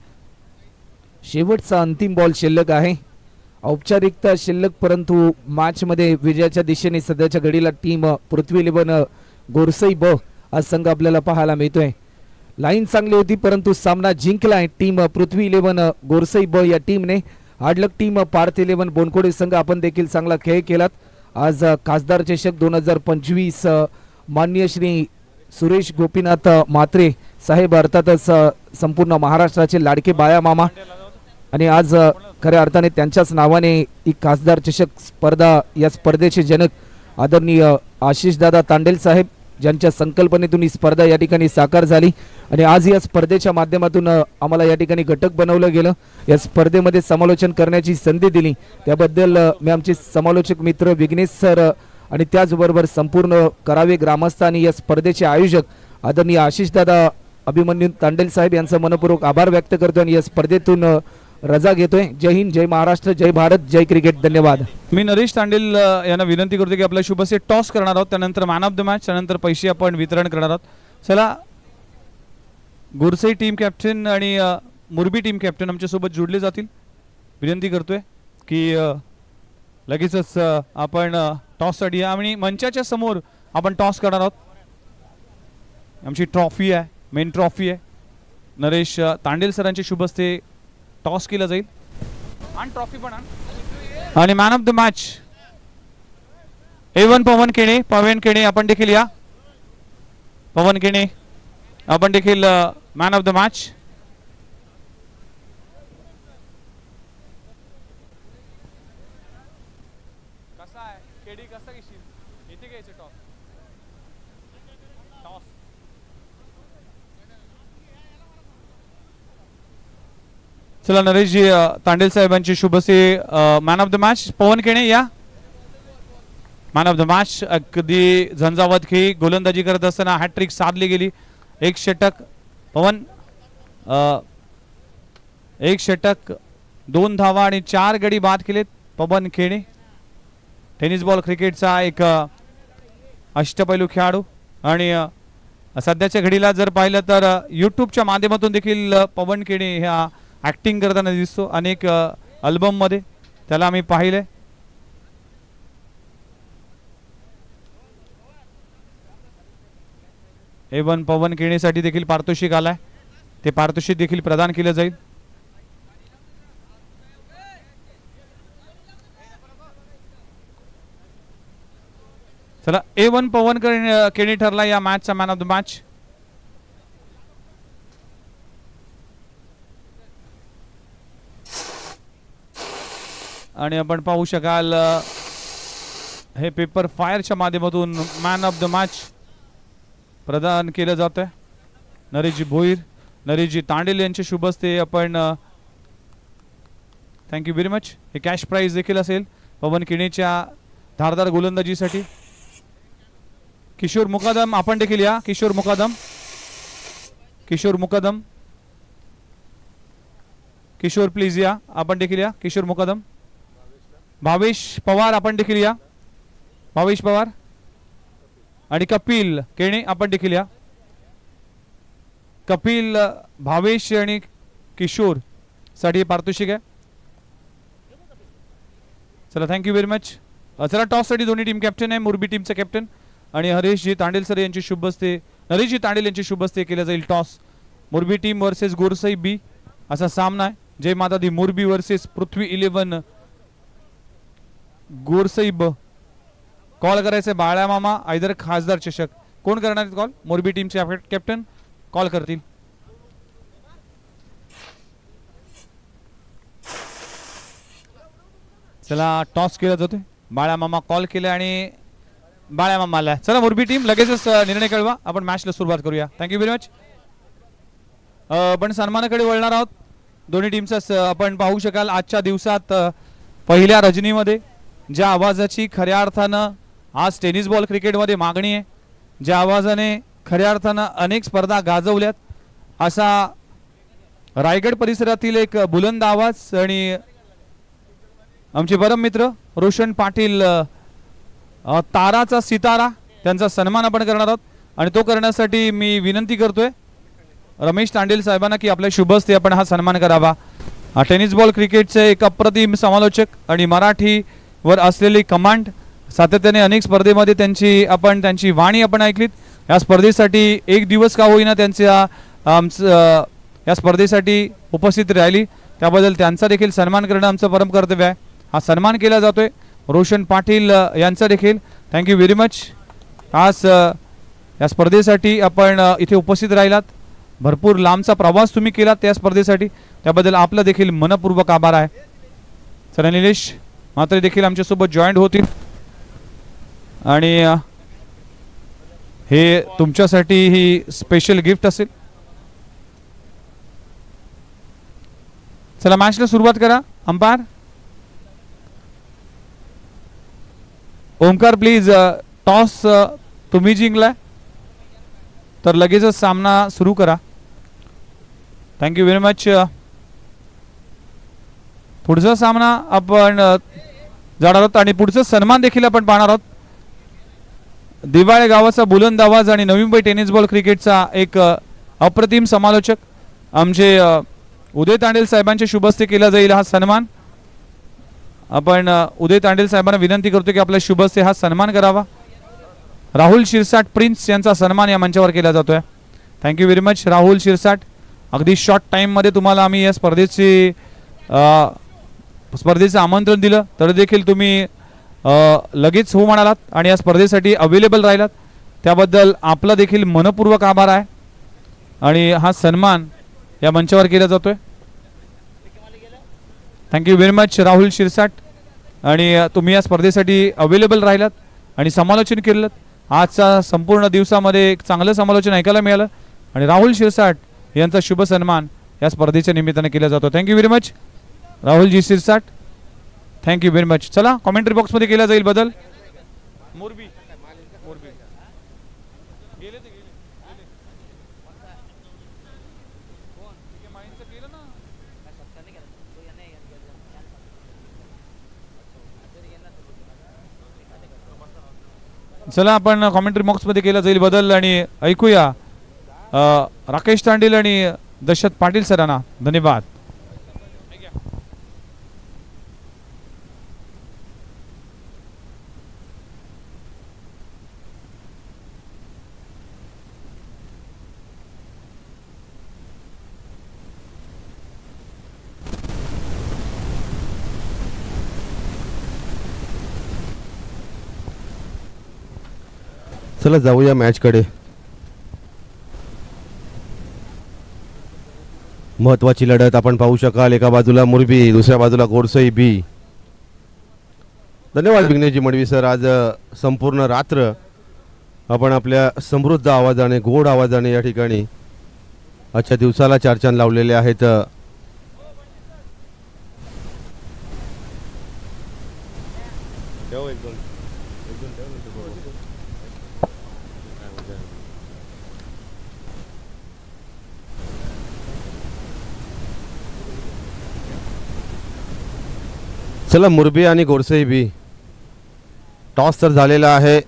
शेवटचा अंतिम बॉल शिल्लक आहे. औपचारिकता शिल्लक, परंतु मॅचमध्ये विजयाच्या दिशेने सध्याच्या घडीला टीम पृथ्वी 11 गोरसई ब हा संघ आपल्याला पाहायला मिळतोय. लाईन चांगली होती परंतु सामना जिंकला आहे टीम पृथ्वी 11 गोरसई ब या टीमने. हार्डलक टीम पार्थ 11 बोनकोडे संघ आपण देखील चांगला खेळ केलात. आज खासदार चषक 2025 माननीय श्री सुरेश गोपीनाथ म्हात्रे साहेब, अर्थातच संपूर्ण महाराष्ट्राचे लाडके बाया मामा, आणि आज खऱ्या अर्थाने त्यांच्याच नावाने ही खासदार चषक स्पर्धा, या स्पर्धेचे जनक आदरणीय आशिषदादा तांडेल साहेब ज्यांच्या संकल्पनेतून ही स्पर्धा या ठिकाणी साकार झाली. आणि आज या स्पर्धेच्या माध्यमातून आम्हाला या ठिकाणी घटक बनवलं गेलं, या स्पर्धेमध्ये समालोचन करण्याची संधी दिली त्याबद्दल मी आमचे समालोचक मित्र विघ्नेश सर आणि त्याचबरोबर संपूर्ण करावे ग्रामस्थ आणि या स्पर्धेचे आयोजक आदरणीय आशिषदादा अभिमन्यू तांडेल साहेब यांचा मनपूर्वक आभार व्यक्त करतो आणि या स्पर्धेतून रजा घेतोय. जय हिंद, जय महाराष्ट्र, जय भारत, जय क्रिकेट. धन्यवाद. मी नरेश तांडेल यांना विनंती करतो की आपल्या शुभसे टॉस करणार आहोत, त्यानंतर मॅन ऑफ द मॅच, त्यानंतर पैसे आपण वितरण करणार आहोत. चला, गोरसई टीम कॅप्टन आणि मुरबी टीम कॅप्टन आमच्यासोबत जोडले जातील. विनंती करतोय की लगेचच आपण टॉससाठी या आणि मंचाच्या समोर आपण टॉस करणार आहोत. आमची ट्रॉफी आहे, मेन ट्रॉफी आहे. नरेश तांडेल सरांच्या शुभस्ते टॉस केला जाईल आणि ट्रॉफी पण आणि man of the match A1 पवन केणे आपण देखील या. पवन केणे आपण देखील मॅन ऑफ द मॅच. कसा आहे केडी, कसा घेशील? इथे घ्यायचं टॉस. टॉस चला, नरेशजी तांडेल साहेबांची शुभसे मॅन ऑफ द मॅच. पवन केणे या. Man of the match. अगदी झंझावत खेळी गोलंदाजी करत असताना हॅट्रिक साधली गेली. 1 षटक पवन, 1 षटक 2 धावा आणि 4 गडी बाद केलेत पवन केणे. टेनिस बॉल क्रिकेटचा एक अष्टपैलू खेळाडू आणि सध्याच्या घडीला जर पाहिलं तर यूट्यूबच्या माध्यमातून देखील पवन केणे ह्या ॲक्टिंग करताना दिसतो. अनेक अल्बममध्ये त्याला आम्ही पाहिलंय. A1 पवन केणेसाठी देखील पारितोषिक आलाय, ते पारितोषिक देखील प्रदान केलं जाईल. चला, A1 पवन केणे ठरला या मॅचचा मॅन ऑफ द मॅच. आणि आपण पाहू शकाल हे पेपर फायरच्या माध्यमातून मॅन ऑफ द मॅच प्रदान केलं जात आहे. नरेशजी भोईर, नरेशजी तांडेल यांच्या शुभस्ते आपण थँक्यू व्हेरी मच. हे कॅश प्राइज देखील असेल पवन केणेच्या धारदार गोलंदाजीसाठी. किशोर मुकादम आपण देखील या. किशोर मुकादम, किशोर मुकादम, किशोर प्लीज या. आपण देखील या. किशोर मुकादम. भावेश पवार आपण देखील या. भावेश पवार आणि कपिल केणे आपण देखील या. कपिल, भावेश आणि किशोर साठी पारितोषिक आहे. चला थँक्यू व्हेरी मच. चला टॉससाठी दोन्ही टीम कॅप्टन आहे. मोरबी टीमचा कॅप्टन आणि हरेशजी तांडेल सर यांची शुभ हस्ते, नरेशजी तांडेल यांची शुभ हस्ते केला जाईल टॉस. मोरबी टीम वर्सेस गोरसई बी असा सामना आहे. जय माता दी मोरबी वर्सेस पृथ्वी 11 गोरसई ब. कॉल करायचे बाळा मामा आयदर खासदार चषक. कोण करणार कॉल? मोरबी टीमचे कॅप्टन कॉल करतील. चला टॉस केला जातोय. बाळा मामा कॉल केला आणि बाळा मामा आला. चला मोरबी टीम लगेचच निर्णय कळवा. आपण मॅचला सुरुवात करूया. Thank you very much. आपण सन्मानाकडे वळणार आहोत. दोन्ही टीमचा आपण पाहू शकाल आजच्या दिवसात पहिल्या रजनीमध्ये ज्या आवाजाची खऱ्या अर्थानं आज टेनिस बॉल क्रिकेटमध्ये मागणी आहे, ज्या आवाजाने खऱ्या अर्थानं अनेक स्पर्धा गाजवल्यात, असा रायगड परिसरातील एक बुलंद आवाज आणि आमचे परम मित्र रोशन पाटील ताराचा सितारा त्यांचा सन्मान आपण करणार आहोत. आणि तो करण्यासाठी मी विनंती करतोय रमेश तांडेल साहेबांना की आपल्या शुभ हस्ते आपण हा सन्मान करावा. टेनिस बॉल क्रिकेटचे एक अप्रतिम समालोचक आणि मराठीवर असलेली कमांड, सातत्याने अनेक स्पर्धेमध्ये त्यांची वाणी आपण ऐकलीत. या स्पर्धेसाठी एक दिवस का होईना त्यांच्या या स्पर्धेसाठी उपस्थित राहिली, त्याबद्दल त्यांचा देखील सन्मान करणं आमचं परम कर्तव्य आहे. हा सन्मान केला जातोय रोशन पाटील यांचा देखील. Thank you very much. आज या स्पर्धेसाठी आपण इथे उपस्थित राहिलात. भरपूर लांबचा प्रवास तुम्ही केलात त्या स्पर्धेसाठी, त्याबद्दल आपला देखील मनपूर्वक आभार आहे. चला निलेश मात्र देखील आमच्यासोबत जॉईंट होतील आणि हे तुमच्यासाठी ही स्पेशल गिफ्ट असेल. चला मॅचला सुरुवात करा. Umpire Omkar please. टॉस तुम्ही जिंकलाय तर लगेचच सामना सुरू करा. Thank you very much. पुढचा सामना आपण जाणार आहोत आणि पुढचा सन्मान देखील आपण पाहणार आहोत. दिवाळे गावाचा बुलंद आवाज आणि नवी मुंबई टेनिस बॉल क्रिकेटचा एक अप्रतिम समालोचक आमचे उदय तांडेल साहेबांच्या शुभ हस्ते केला जाईल हा सन्मान. आपण उदय तांडेल साहेबांना विनंती करतो की आपल्या शुभ हस्ते हा सन्मान करावा. राहुल शिरसाट प्रिन्स यांचा सन्मान या मंचावर केला जातोय. Thank you very much Rahul Shirsat. अगदी शॉर्ट टाइममध्ये तुम्हाला आम्ही या स्पर्धेचं आमंत्रण दिलं तर देखील तुम्ही लगेच हो म्हणालात आणि या स्पर्धेसाठी अवेलेबल राहिलात, त्याबद्दल आपला देखील मनपूर्वक आभार आहे. आणि हा सन्मान या मंचावर केला जातोय. Thank you very much Rahul Shirsat. आणि तुम्ही या स्पर्धेसाठी अवेलेबल राहिलात आणि समालोचन केलं. आजच्या संपूर्ण दिवसामध्ये एक चांगलं समालोचन ऐकायला मिळालं आणि राहुल शिरसाट यांचा शुभ सन्मान या स्पर्धेच्या निमित्ताने केला जातो. Thank you very much Rahulji Shirsat. Thank you very much. चला कॉमेंट्री बॉक्समध्ये केला जाईल बदल. मोरबी चला आपण कॉमेंट्री बॉक्समध्ये केला जाईल बदल आणि ऐकूया राकेश तांडेल आणि दशरथ पाटील सरांना. धन्यवाद. चला जाऊया मॅचकडे. महत्वाची लढत आपण पाहू शकाल. एका बाजूला मोरबी, दुसऱ्या बाजूला गोरसई बी. धन्यवाद विघ्नेशजी मडवी सर. आज संपूर्ण रात्र आपण आपल्या समृद्ध आवाजाने, गोड आवाजाने या ठिकाणी आजच्या दिवसाला चार चांद लावलेले आहेत. चला मोरबी आणि गोरसई बी. टॉस तर झालेला आहे,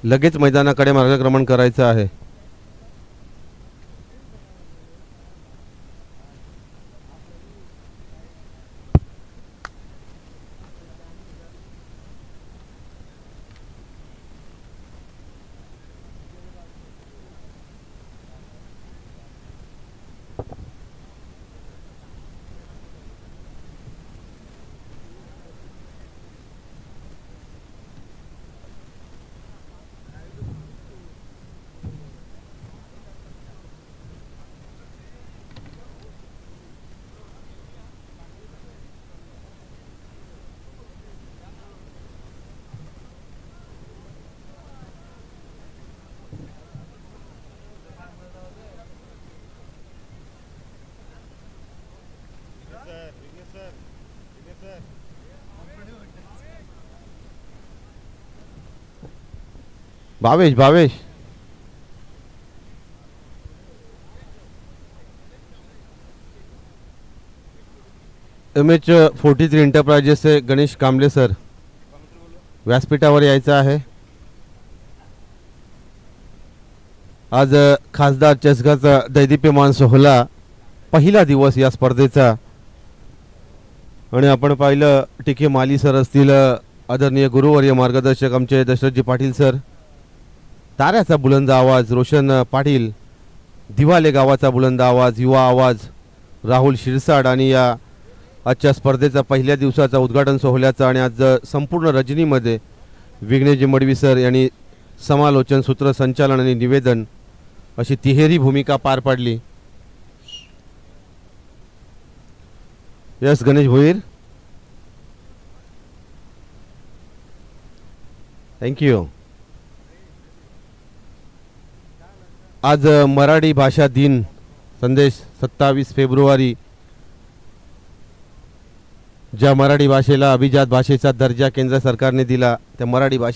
लगेच मैदानाकडे मार्गक्रमण करायचं आहे. भावेश MH43 एंटरप्राइजेसचे गणेश कांबळे सर व्यासपीठावर यायचं आहे. आज खासदार चषकाचा दैदिप्यमान सोहळा पहिला दिवस या स्पर्धेचा आणि आपण पाहिलं टीके माली सर असतील, आदरणीय गुरुवर्य मार्गदर्शक आमचे दशरथजी पाटील सर, ताऱ्याचा बुलंद आवाज रोशन पाटील, दिवाले गावाचा बुलंद आवाज युवा आवाज राहुल शिरसाड आणि या आजच्या स्पर्धेचा पहिल्या दिवसाचा उद्घाटन सोहळ्याचा आणि आज संपूर्ण रजनीमध्ये विघ्नेशजी मडवी सर यांनी समालोचन सूत्रसंचालन आणि निवेदन अशी तिहेरी भूमिका पार पाडली. Yes Ganesh Bhoir, thank you. आज मराठी भाषा दिन संदेश 27 फेब्रुवारी. ज्या मराठी भाषेला अभिजात भाषेचा दर्जा केंद्र सरकारने दिला त्या मराठी भाषे